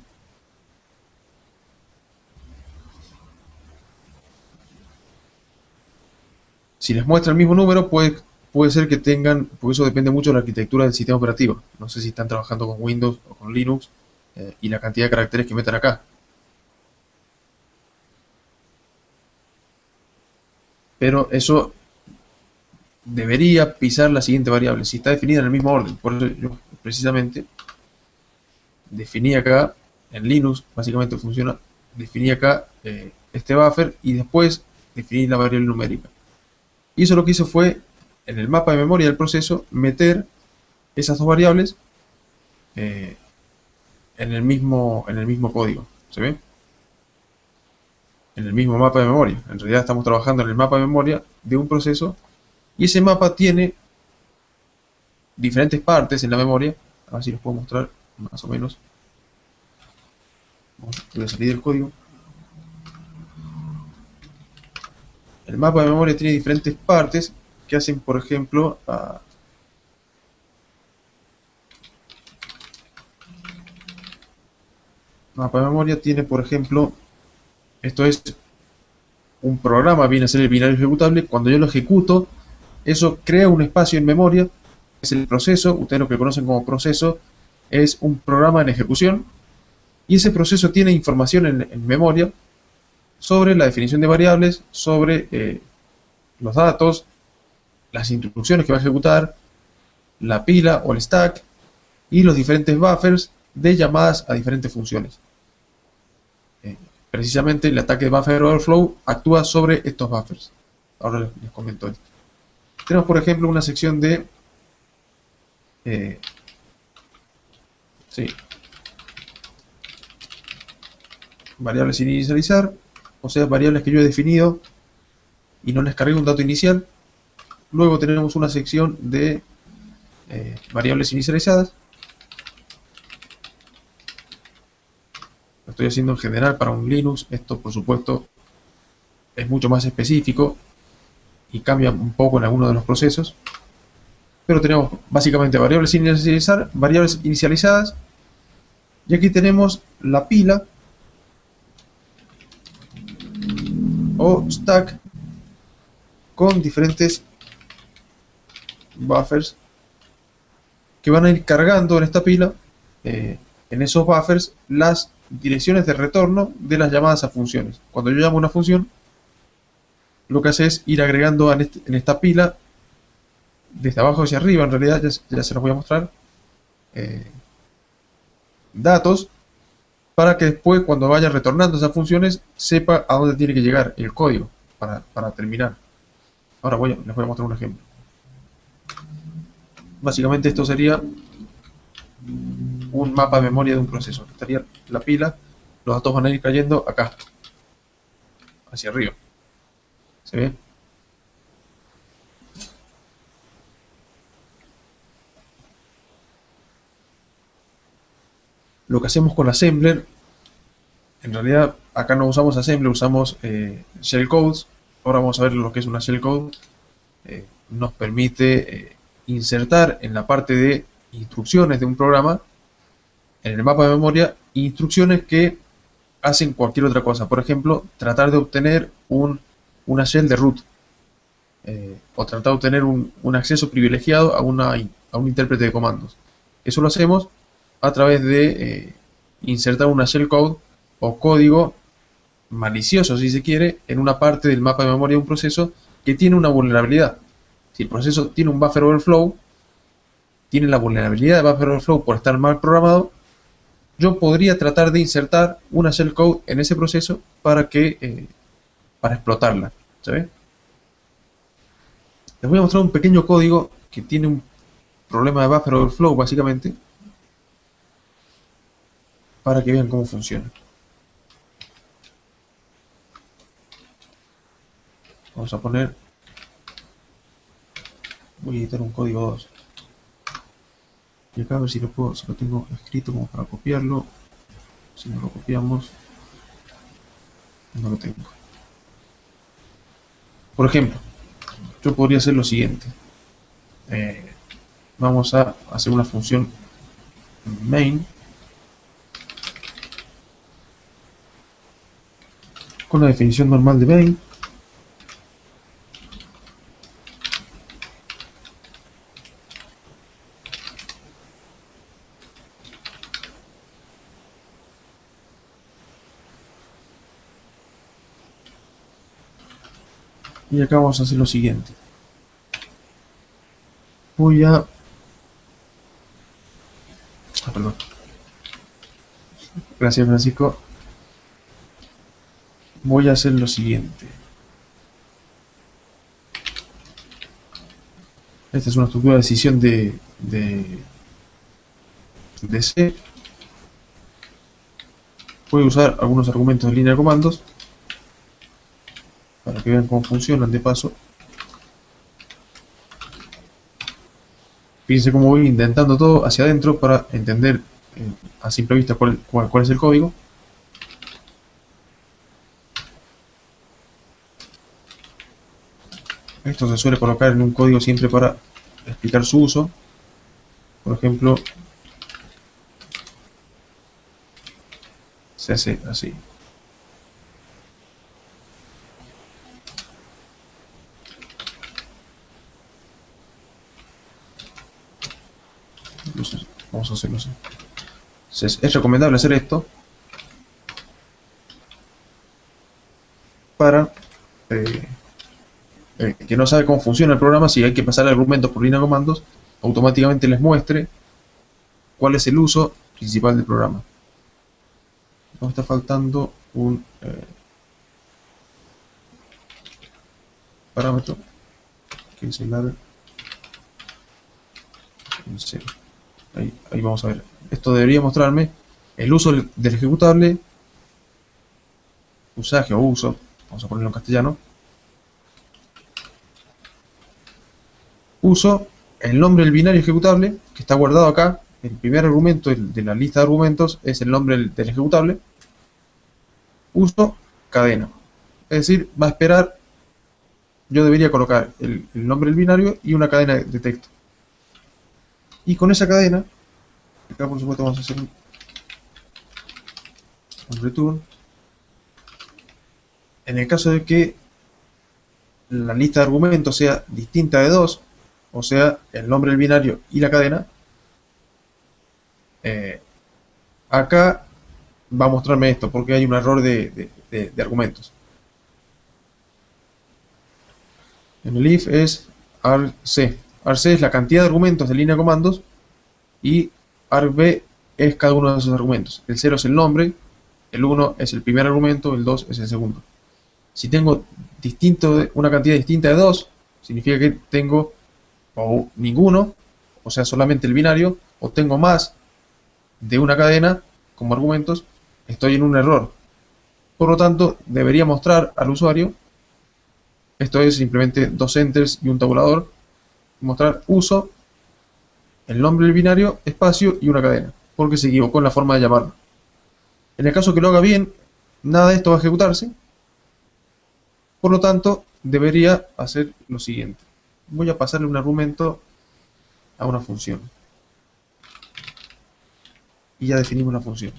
Si les muestra el mismo número, puede ser que tengan, porque eso depende mucho de la arquitectura del sistema operativo. No sé si están trabajando con Windows o con Linux y la cantidad de caracteres que metan acá. Pero eso debería pisar la siguiente variable, si está definida en el mismo orden. Por eso yo precisamente definí acá, en Linux básicamente funciona, definí acá este buffer y después definí la variable numérica. Y eso lo que hizo fue, en el mapa de memoria del proceso, meter esas dos variables en el mismo código. ¿Se ve? En el mismo mapa de memoria. En realidad estamos trabajando en el mapa de memoria de un proceso y ese mapa tiene diferentes partes en la memoria. A ver si les puedo mostrar más o menos. Voy a salir del código. El mapa de memoria tiene diferentes partes que hacen, por ejemplo, mapa de memoria tiene, por ejemplo, esto es un programa, viene a ser el binario ejecutable. Cuando yo lo ejecuto, eso crea un espacio en memoria, es el proceso. Ustedes lo que conocen como proceso es un programa en ejecución, y ese proceso tiene información en memoria sobre la definición de variables, sobre los datos, las instrucciones que va a ejecutar, la pila o el stack y los diferentes buffers de llamadas a diferentes funciones. Precisamente el ataque de buffer overflow actúa sobre estos buffers. Ahora les comento esto. Tenemos, por ejemplo, una sección de variables sin inicializar, o sea, variables que yo he definido y no les cargué un dato inicial. Luego tenemos una sección de variables inicializadas. Lo estoy haciendo en general para un Linux. Esto, por supuesto, es mucho más específico y cambia un poco en algunos de los procesos. Pero tenemos básicamente variables sin inicializar, variables inicializadas. Y aquí tenemos la pila o stack con diferentes buffers que van a ir cargando en esta pila, en esos buffers, las direcciones de retorno de las llamadas a funciones. Cuando yo llamo a una función, lo que hace es ir agregando en esta pila, desde abajo hacia arriba, en realidad ya se los voy a mostrar, datos, para que después, cuando vaya retornando esas funciones, sepa a dónde tiene que llegar el código para terminar. Ahora les voy a mostrar un ejemplo. Básicamente esto sería un mapa de memoria de un proceso. Estaría la pila, los datos van a ir cayendo acá, hacia arriba. ¿Se ve? Lo que hacemos con Assembler, en realidad acá no usamos Assembler, usamos shellcodes. Ahora vamos a ver lo que es una shellcode. Nos permite insertar en la parte de instrucciones de un programa, en el mapa de memoria, instrucciones que hacen cualquier otra cosa. Por ejemplo, tratar de obtener una shell de root, o tratar de obtener un acceso privilegiado a un intérprete de comandos. Eso lo hacemos a través de insertar una shellcode o código malicioso, si se quiere, en una parte del mapa de memoria de un proceso que tiene una vulnerabilidad. Si el proceso tiene un buffer overflow, tiene la vulnerabilidad de buffer overflow por estar mal programado, yo podría tratar de insertar una shellcode en ese proceso para explotarla. ¿Se ve? Les voy a mostrar un pequeño código que tiene un problema de buffer overflow, básicamente, para que vean cómo funciona. Vamos a poner... Voy a editar un código 2. Y acá a ver si lo tengo escrito como para copiarlo. Si no lo copiamos, no lo tengo. Por ejemplo, yo podría hacer lo siguiente. Vamos a hacer una función main con la definición normal de main. Y acá vamos a hacer lo siguiente. Perdón. Gracias, Francisco. Voy a hacer lo siguiente. Esta es una estructura de decisión de C. Voy a usar algunos argumentos de línea de comandos para que vean cómo funcionan de paso. Fíjense cómo voy intentando todo hacia adentro para entender a simple vista cuál es el código. Esto se suele colocar en un código siempre para explicar su uso. Por ejemplo, se hace así. Vamos a hacerlo así. Entonces, es recomendable hacer esto para que no sabe cómo funciona el programa. Si hay que pasar argumentos por línea de comandos, automáticamente les muestre cuál es el uso principal del programa. Nos está faltando un parámetro que es el ladder. Ahí vamos a ver. Esto debería mostrarme el uso del ejecutable, usaje o uso, vamos a ponerlo en castellano. Uso, el nombre del binario ejecutable, que está guardado acá. El primer argumento de la lista de argumentos es el nombre del ejecutable. Uso, cadena. Es decir, va a esperar, yo debería colocar el nombre del binario y una cadena de texto. Y con esa cadena, acá por supuesto vamos a hacer un return. En el caso de que la lista de argumentos sea distinta de 2, o sea, el nombre del binario y la cadena, acá va a mostrarme esto, porque hay un error de argumentos. En el if es arc. Arc es la cantidad de argumentos de línea de comandos y argv es cada uno de esos argumentos. El 0 es el nombre, el 1 es el primer argumento, el 2 es el segundo. Si tengo una cantidad distinta de 2, significa que tengo o ninguno, o sea, solamente el binario, o tengo más de una cadena como argumentos, estoy en un error. Por lo tanto, debería mostrar al usuario, esto es simplemente dos enters y un tabulador, mostrar uso, el nombre del binario, espacio y una cadena, porque se equivocó en la forma de llamarlo. En el caso que lo haga bien, nada de esto va a ejecutarse. Por lo tanto, debería hacer lo siguiente. Voy a pasarle un argumento a una función. Y ya definimos la función.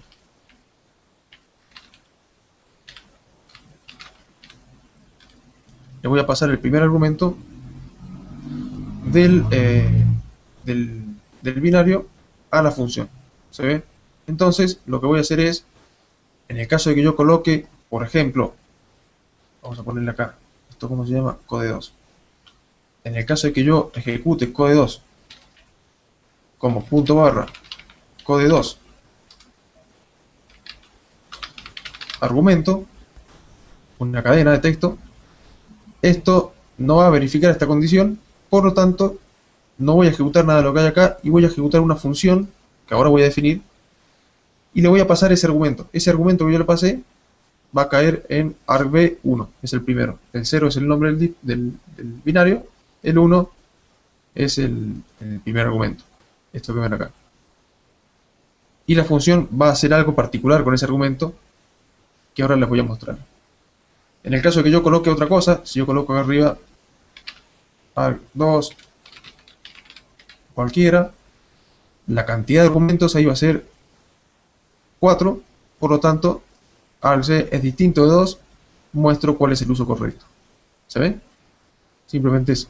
Le voy a pasar el primer argumento del binario a la función. ¿Se ve? Entonces, lo que voy a hacer es, en el caso de que yo coloque, por ejemplo, vamos a ponerle acá, esto como se llama, code2. En el caso de que yo ejecute code2 como punto barra code2 argumento, una cadena de texto, esto no va a verificar esta condición, por lo tanto no voy a ejecutar nada de lo que hay acá y voy a ejecutar una función que ahora voy a definir y le voy a pasar ese argumento. Ese argumento que yo le pasé va a caer en argv1, es el primero. El 0 es el nombre del binario, el 1 es el primer argumento, esto que ven acá. Y la función va a hacer algo particular con ese argumento que ahora les voy a mostrar. En el caso de que yo coloque otra cosa, si yo coloco acá arriba arg2 cualquiera, la cantidad de argumentos ahí va a ser 4, por lo tanto argc es distinto de 2, muestro cuál es el uso correcto. ¿Se ve? Simplemente es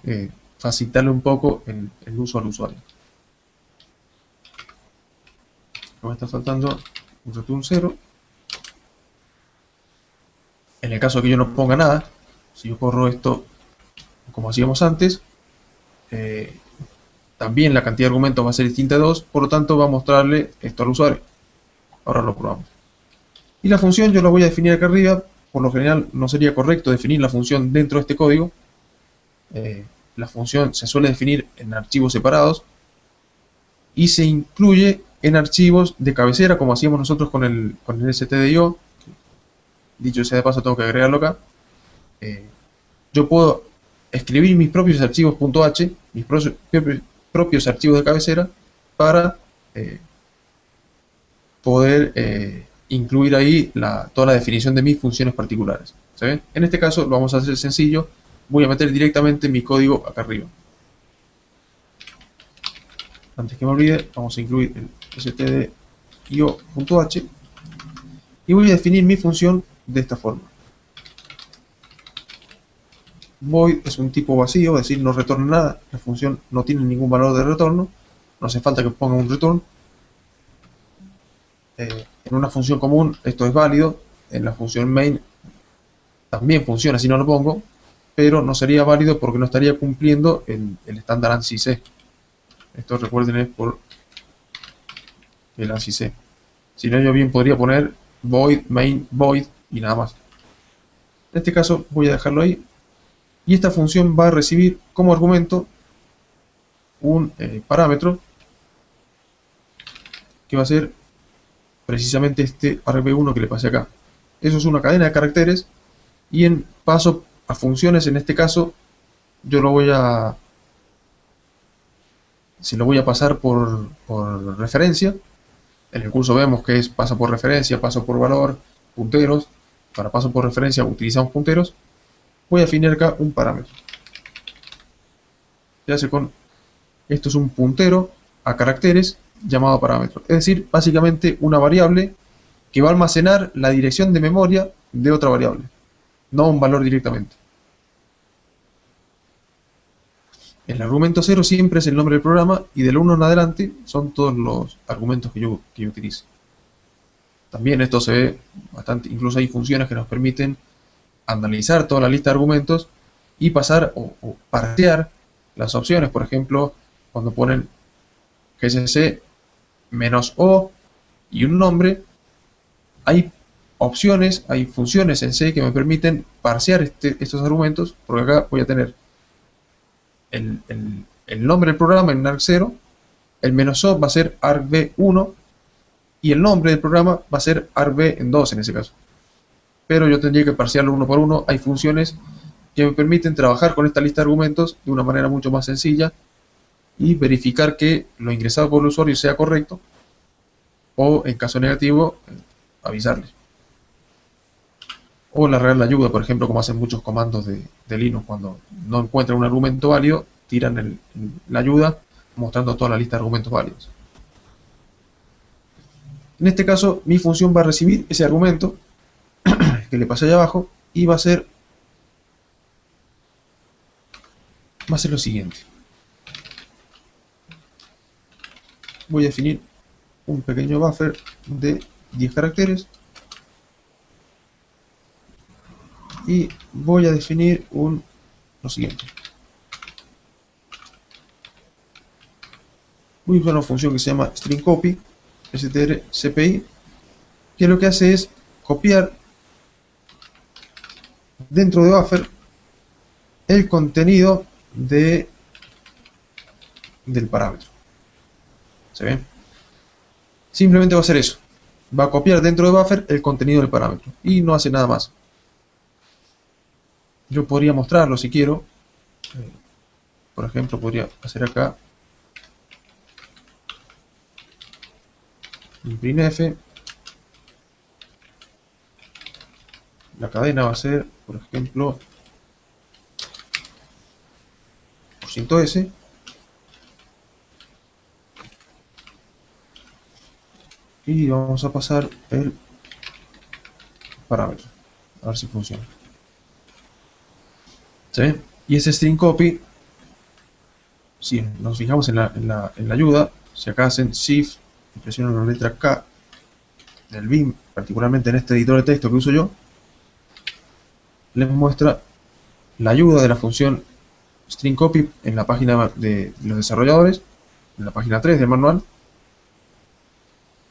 facilitarle un poco el uso al usuario. Me está faltando un return 0. En el caso de que yo no ponga nada, si yo corro esto como hacíamos antes, también la cantidad de argumentos va a ser distinta de 2, por lo tanto va a mostrarle esto al usuario. Ahora lo probamos. Y la función yo la voy a definir acá arriba. Por lo general no sería correcto definir la función dentro de este código. La función se suele definir en archivos separados y se incluye en archivos de cabecera, como hacíamos nosotros con el stdio. Dicho sea de paso, tengo que agregarlo acá. Yo puedo escribir mis propios archivos .h, mis propios archivos de cabecera, para poder incluir ahí toda la definición de mis funciones particulares. ¿Se ven? En este caso lo vamos a hacer sencillo. Voy a meter directamente mi código acá arriba. Antes que me olvide, vamos a incluir el stdio.h y voy a definir mi función de esta forma. Void es un tipo vacío, es decir, no retorna nada. La función no tiene ningún valor de retorno. No hace falta que ponga un return. En una función común esto es válido. En la función main también funciona si no lo pongo, pero no sería válido porque no estaría cumpliendo el estándar ANSI C. Esto, recuerden, es por el ANSI C. Si no, yo bien podría poner void main void y nada más. En este caso voy a dejarlo ahí. Y esta función va a recibir como argumento un parámetro que va a ser precisamente este argv1 que le pasé acá. Eso es una cadena de caracteres y en paso a funciones, en este caso, yo lo voy a... Si lo voy a pasar por referencia, en el curso vemos que es paso por referencia, paso por valor, punteros. Para paso por referencia utilizamos punteros. Voy a definir acá un parámetro. Esto es un puntero a caracteres llamado parámetro. Es decir, básicamente una variable que va a almacenar la dirección de memoria de otra variable, no un valor directamente. El argumento 0 siempre es el nombre del programa y del 1 en adelante son todos los argumentos que yo utilice. También esto se ve bastante, incluso hay funciones que nos permiten analizar toda la lista de argumentos y pasar o parsear las opciones. Por ejemplo, cuando ponen GCC -o y un nombre, hay opciones, hay funciones en C que me permiten parsear estos argumentos, porque acá voy a tener el nombre del programa en arg0, el -o va a ser argv1 y el nombre del programa va a ser argv2 en ese caso. Pero yo tendría que parsearlo uno por uno. Hay funciones que me permiten trabajar con esta lista de argumentos de una manera mucho más sencilla y verificar que lo ingresado por el usuario sea correcto, o en caso negativo avisarles. O largar la ayuda, por ejemplo, como hacen muchos comandos de Linux. Cuando no encuentran un argumento válido, tiran la ayuda mostrando toda la lista de argumentos válidos. En este caso, mi función va a recibir ese argumento que le pasé allá abajo y va a ser lo siguiente. Voy a definir un pequeño buffer de 10 caracteres y voy a definir lo siguiente. Voy a usar una función que se llama stringcopy, strcpy, que lo que hace es copiar dentro de buffer el contenido del parámetro. ¿Se ven? Simplemente va a hacer eso. Va a copiar dentro de buffer el contenido del parámetro y no hace nada más. Yo podría mostrarlo si quiero. Por ejemplo, podría hacer acá un printf. La cadena va a ser, por ejemplo, %s. Y vamos a pasar el parámetro. A ver si funciona. ¿Sí? Y ese string copy, si nos fijamos en la ayuda, si acá hacen shift y presionan la letra K del BIM, particularmente en este editor de texto que uso yo, les muestra la ayuda de la función string copy en la página de los desarrolladores, en la página 3 del manual.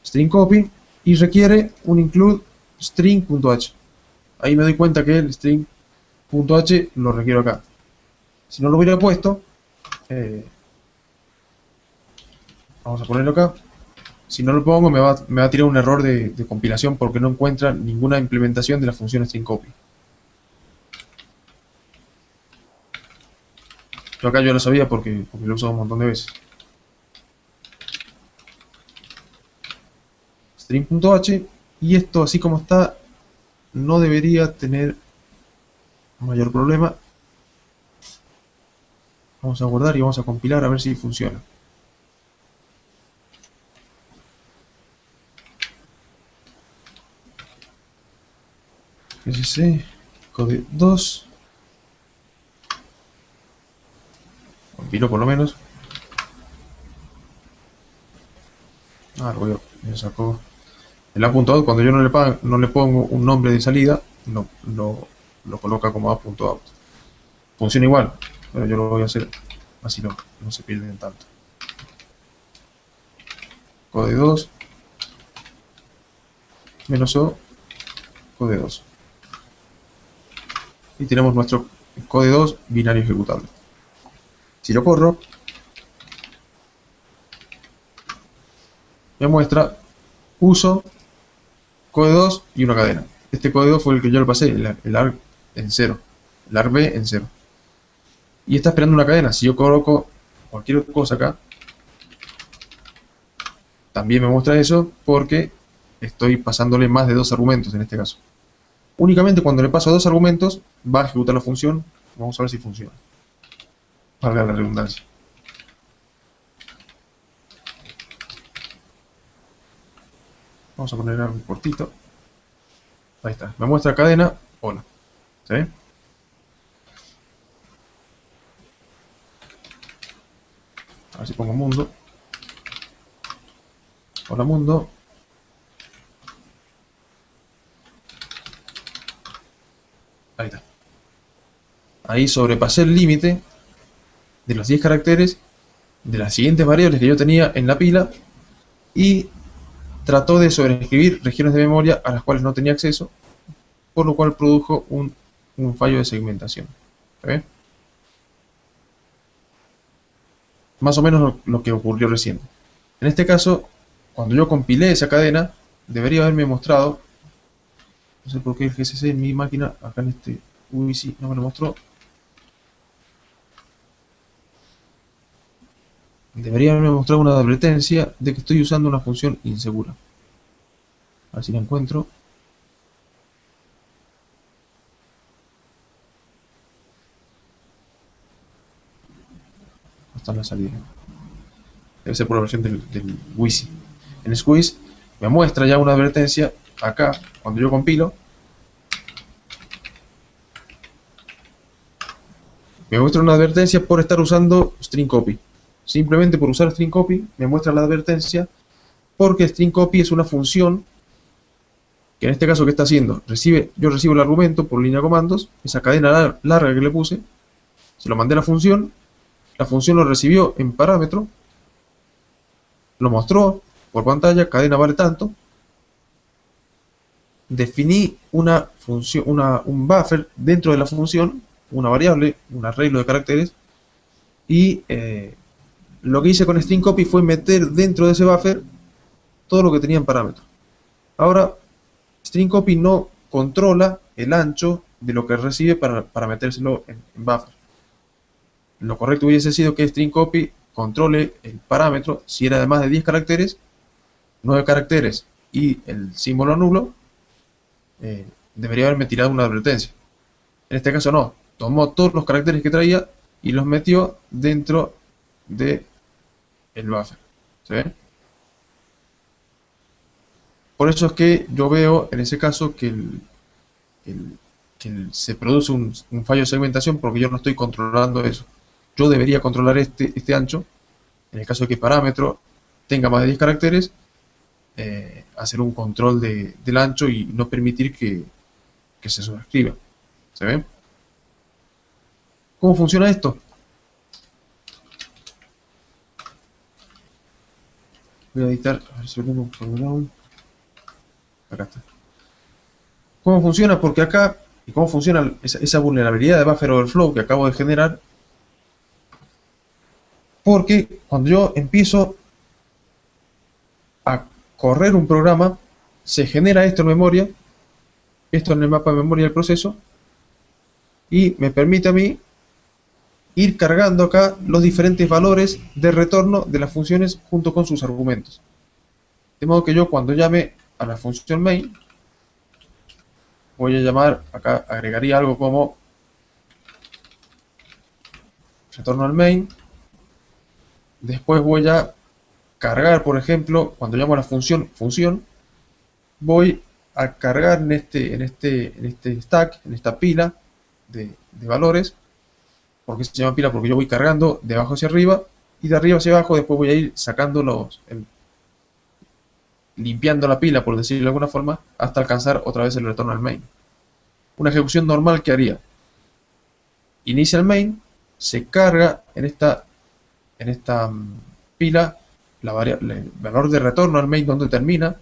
String copy, y requiere un include string.h. Ahí me doy cuenta que el string.h lo requiero acá. Si no lo hubiera puesto, vamos a ponerlo acá. Si no lo pongo, me va a tirar un error de compilación porque no encuentra ninguna implementación de la función string_copy. Yo acá yo lo sabía porque lo he usado un montón de veces. String.h, y esto así como está no debería tener mayor problema. Vamos a guardar y vamos a compilar a ver si funciona. SC code 2. Compilo por lo menos. Me sacó el A.out. Cuando yo no le pongo un nombre de salida, lo coloca como A.out. Funciona igual, pero yo lo voy a hacer así, no se pierden tanto. Code 2 menos O code 2. Y tenemos nuestro code 2 binario ejecutable. Si lo corro, me muestra uso, code 2 y una cadena. Este code 2 fue el que yo le pasé, el arg en 0, el arg b en 0. Y está esperando una cadena. Si yo coloco cualquier cosa acá, también me muestra eso porque estoy pasándole más de 2 argumentos en este caso. Únicamente cuando le paso 2 argumentos va a ejecutar la función. Vamos a ver si funciona. Valga la redundancia. Vamos a poner algo cortito. Ahí está. Me muestra cadena. Hola. ¿Sí? A ver si pongo mundo. Hola mundo. Ahí está. Ahí sobrepasé el límite de los 10 caracteres de las siguientes variables que yo tenía en la pila y trató de sobreescribir regiones de memoria a las cuales no tenía acceso, por lo cual produjo un fallo de segmentación. ¿Está más o menos lo que ocurrió recién? En este caso, cuando yo compilé esa cadena, debería haberme mostrado, no sé por qué el GCC en mi máquina, acá en este UIC no me lo mostró, debería haberme mostrado una advertencia de que estoy usando una función insegura. A ver si la encuentro. No está en la salida. Debe ser por la versión del WYSI. En Squeeze me muestra ya una advertencia acá, cuando yo compilo. Me muestra una advertencia por estar usando string copy. Simplemente por usar string copy me muestra la advertencia porque string copy es una función que en este caso, ¿qué está haciendo? Yo recibo el argumento por línea de comandos, esa cadena larga que le puse, se lo mandé a la función lo recibió en parámetro, lo mostró por pantalla, cadena vale tanto, definí una función, un buffer dentro de la función, una variable, un arreglo de caracteres, y lo que hice con string copy fue meter dentro de ese buffer todo lo que tenía en parámetro. Ahora, string copy no controla el ancho de lo que recibe para metérselo en buffer. Lo correcto hubiese sido que string copy controle el parámetro si era de más de 10 caracteres, 9 caracteres y el símbolo nulo, debería haberme tirado una advertencia. En este caso no, tomó todos los caracteres que traía y los metió dentro de el buffer. ¿Sí? Por eso es que yo veo en ese caso que se produce un fallo de segmentación porque yo no estoy controlando eso. Yo debería controlar este ancho, en el caso de que parámetro tenga más de 10 caracteres, hacer un control del ancho y no permitir que se sobrescriba. ¿Se ve? ¿Cómo funciona esto? Voy a editar, a ver si lo tengo por un lado. Acá está. ¿Cómo funciona? Porque acá, y cómo funciona esa vulnerabilidad de buffer overflow que acabo de generar, porque cuando yo empiezo a correr un programa, se genera esto en memoria, esto en el mapa de memoria del proceso, y me permite a mí ir cargando acá los diferentes valores de retorno de las funciones junto con sus argumentos. De modo que yo cuando llame a la función main, voy a llamar, acá agregaría algo como retorno al main, después voy a cargar, por ejemplo, cuando llamo a la función, voy a cargar en este stack, en esta pila de valores. ¿Por qué se llama pila? Porque yo voy cargando de abajo hacia arriba y de arriba hacia abajo. Después voy a ir sacando limpiando la pila, por decirlo de alguna forma, hasta alcanzar otra vez el retorno al main. Una ejecución normal que haría: inicia el main, se carga en esta pila el valor de retorno al main donde termina,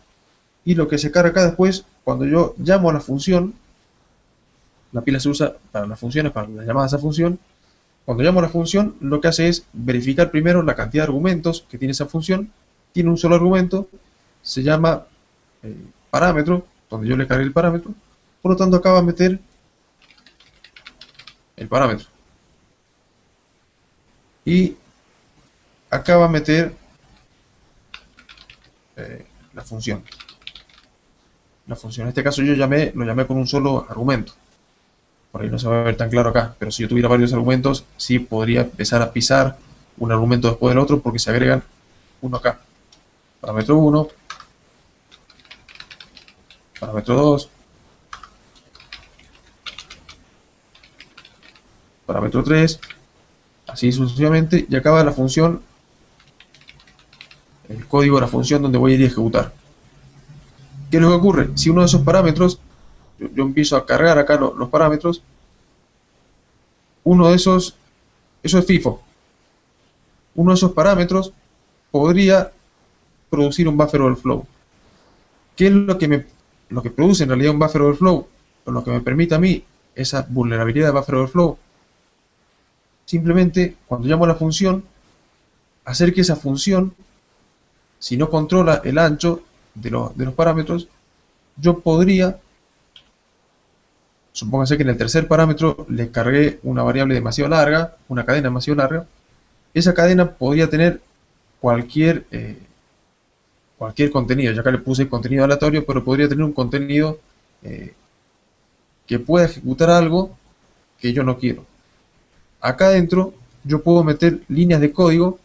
y lo que se carga acá después, cuando yo llamo a la función, la pila se usa para las funciones, para las llamadas a función. Cuando llamo a la función, lo que hace es verificar primero la cantidad de argumentos que tiene esa función. Tiene un solo argumento, se llama parámetro, donde yo le cargué el parámetro. Por lo tanto, acá va a meter el parámetro. Y acá va a meter la función. La función, en este caso yo lo llamé con un solo argumento. Por ahí no se va a ver tan claro acá, pero si yo tuviera varios argumentos, sí podría empezar a pisar un argumento después del otro, porque se agregan uno acá. Parámetro 1, parámetro 2, parámetro 3, así sucesivamente, y acaba la función, el código de la función donde voy a ir a ejecutar. ¿Qué es lo que ocurre? Si uno de esos parámetros, yo empiezo a cargar acá los parámetros, uno de esos, eso es FIFO, uno de esos parámetros podría producir un buffer overflow. ¿Qué es lo que produce en realidad un buffer overflow? O lo que me permite a mí esa vulnerabilidad de buffer overflow. Simplemente, cuando llamo a la función, hacer que esa función, si no controla el ancho de los parámetros, yo podría, supóngase que en el tercer parámetro le cargué una variable demasiado larga, una cadena demasiado larga, esa cadena podría tener cualquier contenido. Ya acá le puse contenido aleatorio, pero podría tener un contenido que pueda ejecutar algo que yo no quiero. Acá adentro yo puedo meter líneas de código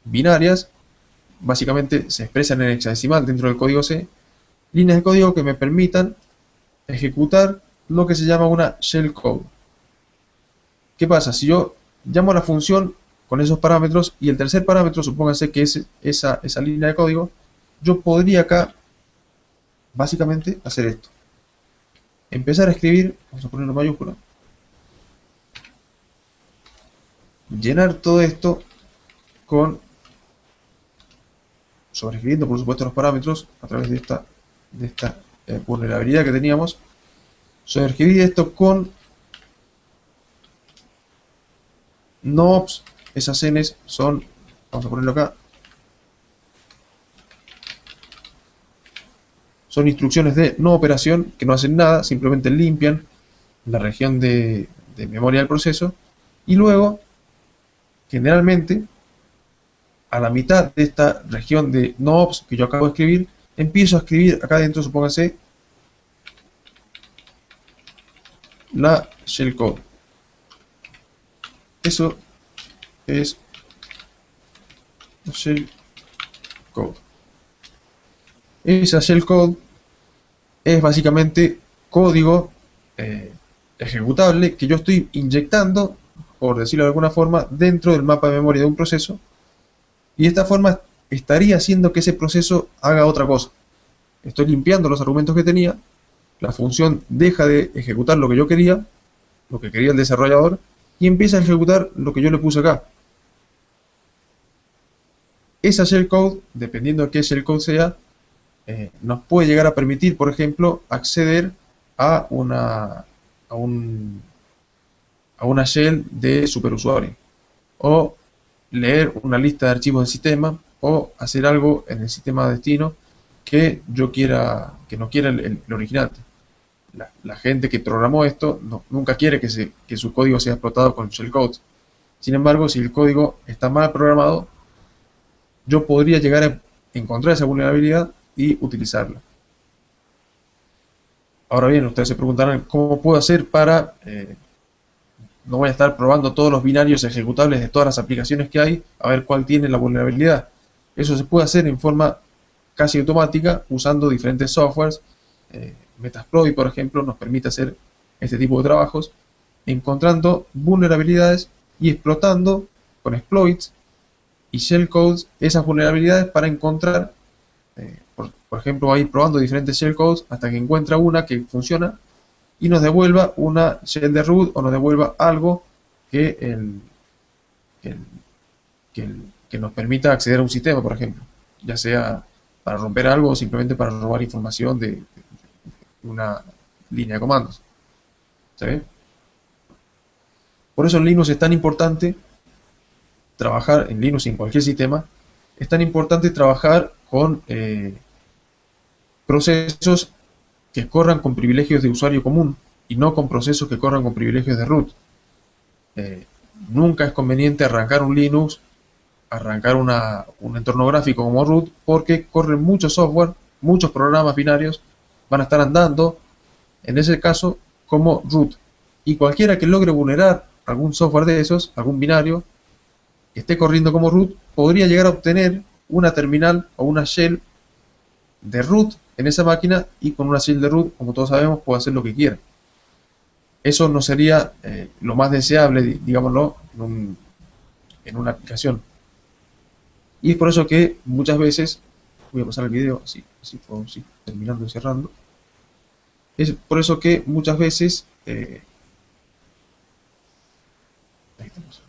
binarias, básicamente se expresan en hexadecimal dentro del código C, líneas de código que me permitan ejecutar lo que se llama una shellcode. ¿Qué pasa? Si yo llamo a la función con esos parámetros y el tercer parámetro, supóngase que es esa línea de código, yo podría acá básicamente hacer esto: empezar a escribir, vamos a ponerlo en mayúscula, llenar todo esto sobreescribiendo por supuesto los parámetros a través de esta vulnerabilidad que teníamos. Sobreescribir esto con nops, esas n's son, vamos a ponerlo acá, son instrucciones de no operación que no hacen nada, simplemente limpian la región de memoria del proceso. Y luego, generalmente, a la mitad de esta región de nops que yo acabo de escribir, empiezo a escribir acá adentro, supóngase, la shellcode. Eso es la shellcode. Esa shellcode es básicamente código ejecutable que yo estoy inyectando, por decirlo de alguna forma, dentro del mapa de memoria de un proceso, y de esta forma estaría haciendo que ese proceso haga otra cosa. Estoy limpiando los argumentos que tenía, la función deja de ejecutar lo que yo quería, lo que quería el desarrollador, y empieza a ejecutar lo que yo le puse acá. Esa shellcode, dependiendo de qué shellcode sea, nos puede llegar a permitir, por ejemplo, acceder a una, a un, a una shell de superusuario, o leer una lista de archivos del sistema, o hacer algo en el sistema de destino que yo quiera, que no quiera el original. La gente que programó esto nunca quiere que su código sea explotado con shellcode. Sin embargo, si el código está mal programado, yo podría llegar a encontrar esa vulnerabilidad y utilizarla. Ahora bien, ustedes se preguntarán, ¿cómo puedo hacer para... no voy a estar probando todos los binarios ejecutables de todas las aplicaciones que hay, a ver cuál tiene la vulnerabilidad? Eso se puede hacer en forma casi automática usando diferentes softwares. Metasploit, por ejemplo, nos permite hacer este tipo de trabajos, encontrando vulnerabilidades y explotando con exploits y shellcodes esas vulnerabilidades para encontrar, por ejemplo, va a ir probando diferentes shellcodes hasta que encuentra una que funciona y nos devuelva una shell de root o nos devuelva algo que, que nos permita acceder a un sistema, por ejemplo, ya sea para romper algo o simplemente para robar información de una línea de comandos. ¿Se ve? Por eso en Linux es tan importante trabajar, en Linux y en cualquier sistema, es tan importante trabajar con procesos que corran con privilegios de usuario común y no con procesos que corran con privilegios de root. Nunca es conveniente arrancar un Linux, arrancar un entorno gráfico como root, porque corren mucho software, muchos programas binarios van a estar andando, en ese caso, como root. Y cualquiera que logre vulnerar algún software de esos, algún binario, que esté corriendo como root, podría llegar a obtener una terminal o una shell de root en esa máquina, y con una shell de root, como todos sabemos, puede hacer lo que quiera. Eso no sería lo más deseable, digámoslo, en una aplicación. Y es por eso que muchas veces, voy a pasar el video, así puedo seguir terminando y cerrando. Es por eso que muchas veces ahí estamos.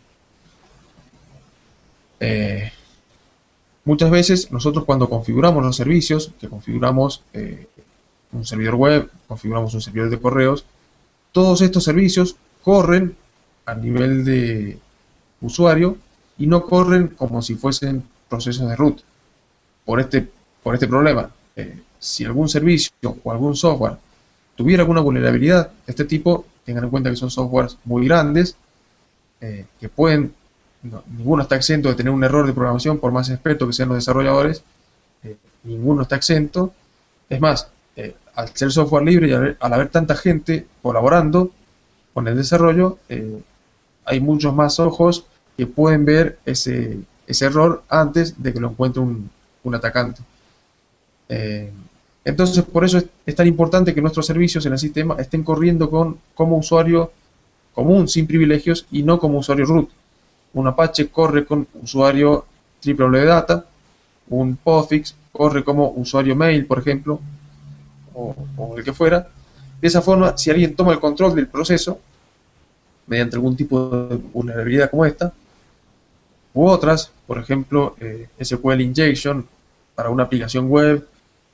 Muchas veces nosotros cuando configuramos los servicios, que configuramos un servidor web, configuramos un servidor de correos, todos estos servicios corren a nivel de usuario y no corren como si fuesen procesos de root. Por este problema, si algún servicio o algún software tuviera alguna vulnerabilidad de este tipo, tengan en cuenta que son softwares muy grandes, que pueden... ninguno está exento de tener un error de programación, por más expertos que sean los desarrolladores. Ninguno está exento. Es más, al ser software libre y al haber tanta gente colaborando con el desarrollo, hay muchos más ojos que pueden ver ese error antes de que lo encuentre un atacante. Entonces, por eso es tan importante que nuestros servicios en el sistema estén corriendo como usuario común, sin privilegios, y no como usuario root. Un Apache corre con usuario www.data, un POSIX corre como usuario mail, por ejemplo, o el que fuera. De esa forma, si alguien toma el control del proceso, mediante algún tipo de vulnerabilidad como esta, u otras, por ejemplo, SQL Injection para una aplicación web,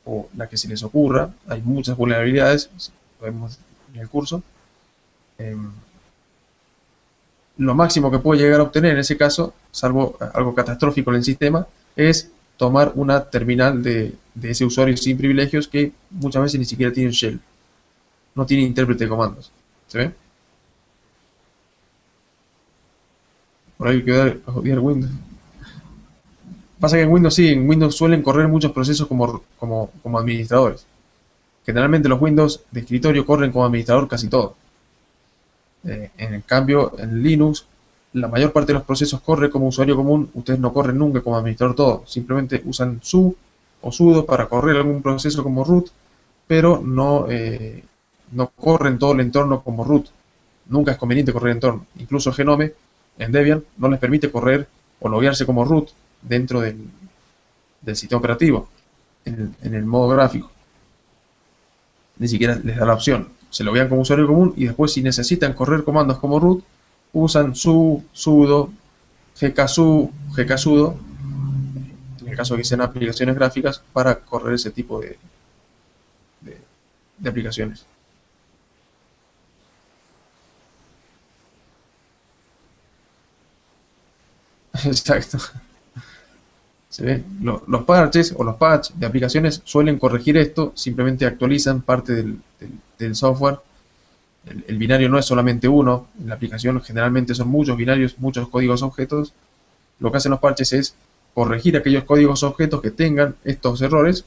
o la que se les ocurra, hay muchas vulnerabilidades, lo vemos en el curso. Lo máximo que puede llegar a obtener en ese caso, salvo algo catastrófico en el sistema, es tomar una terminal de ese usuario sin privilegios que muchas veces ni siquiera tiene un shell, no tiene intérprete de comandos. ¿Se ve? Por ahí hay que odiar Windows. Pasa que en Windows sí, en Windows suelen correr muchos procesos como administradores. Generalmente los Windows de escritorio corren como administrador casi todo. En el cambio, en Linux, la mayor parte de los procesos corre como usuario común. Ustedes no corren nunca como administrador todo. Simplemente usan su o sudo para correr algún proceso como root, pero no corren todo el entorno como root. Nunca es conveniente correr el entorno. Incluso Genome en Debian no les permite correr o loguearse como root dentro del sistema operativo, en el modo gráfico. Ni siquiera les da la opción. Se loguean como usuario común y después, si necesitan correr comandos como root, usan su, sudo, gksudo, en caso de que sean aplicaciones gráficas, para correr ese tipo de- de aplicaciones. Exacto. ¿Se ve? Los parches o los patch de aplicaciones suelen corregir esto, simplemente actualizan parte del software. El binario no es solamente uno, en la aplicación generalmente son muchos binarios, muchos códigos objetos. Lo que hacen los parches es corregir aquellos códigos objetos que tengan estos errores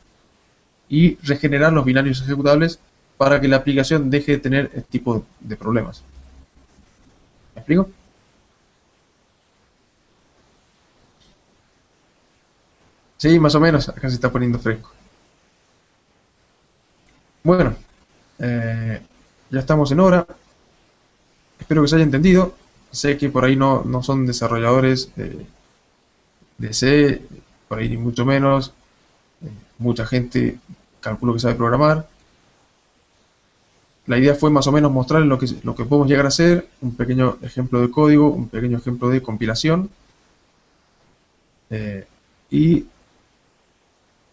y regenerar los binarios ejecutables para que la aplicación deje de tener este tipo de problemas. ¿Me explico? Sí, más o menos, acá se está poniendo fresco. Bueno, eh, ya estamos en hora. Espero que se haya entendido. Sé que por ahí no son desarrolladores de C, por ahí ni mucho menos. Mucha gente calculo que sabe programar. La idea fue más o menos mostrarles lo que podemos llegar a hacer, un pequeño ejemplo de código, un pequeño ejemplo de compilación eh, y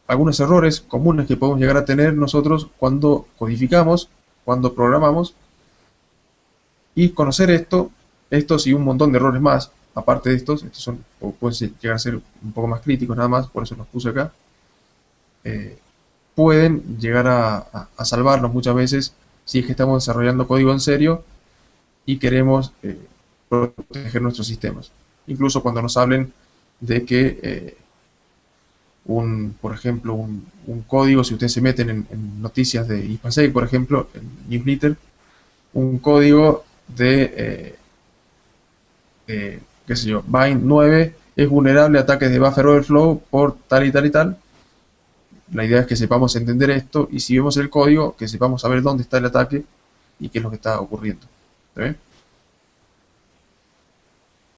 algunos errores comunes que podemos llegar a tener nosotros cuando codificamos, cuando programamos, y conocer estos y un montón de errores más, aparte de estos son, o pueden llegar a ser un poco más críticos nada más, por eso los puse acá, eh, pueden llegar a salvarnos muchas veces si es que estamos desarrollando código en serio y queremos proteger nuestros sistemas. Incluso cuando nos hablen de que por ejemplo, un código, si ustedes se meten en noticias de ISPASEC, por ejemplo, en newsletter, un código qué sé yo, Bind 9 es vulnerable a ataques de buffer overflow por tal y tal y tal. La idea es que sepamos entender esto y si vemos el código, que sepamos saber dónde está el ataque y qué es lo que está ocurriendo. ¿Está bien?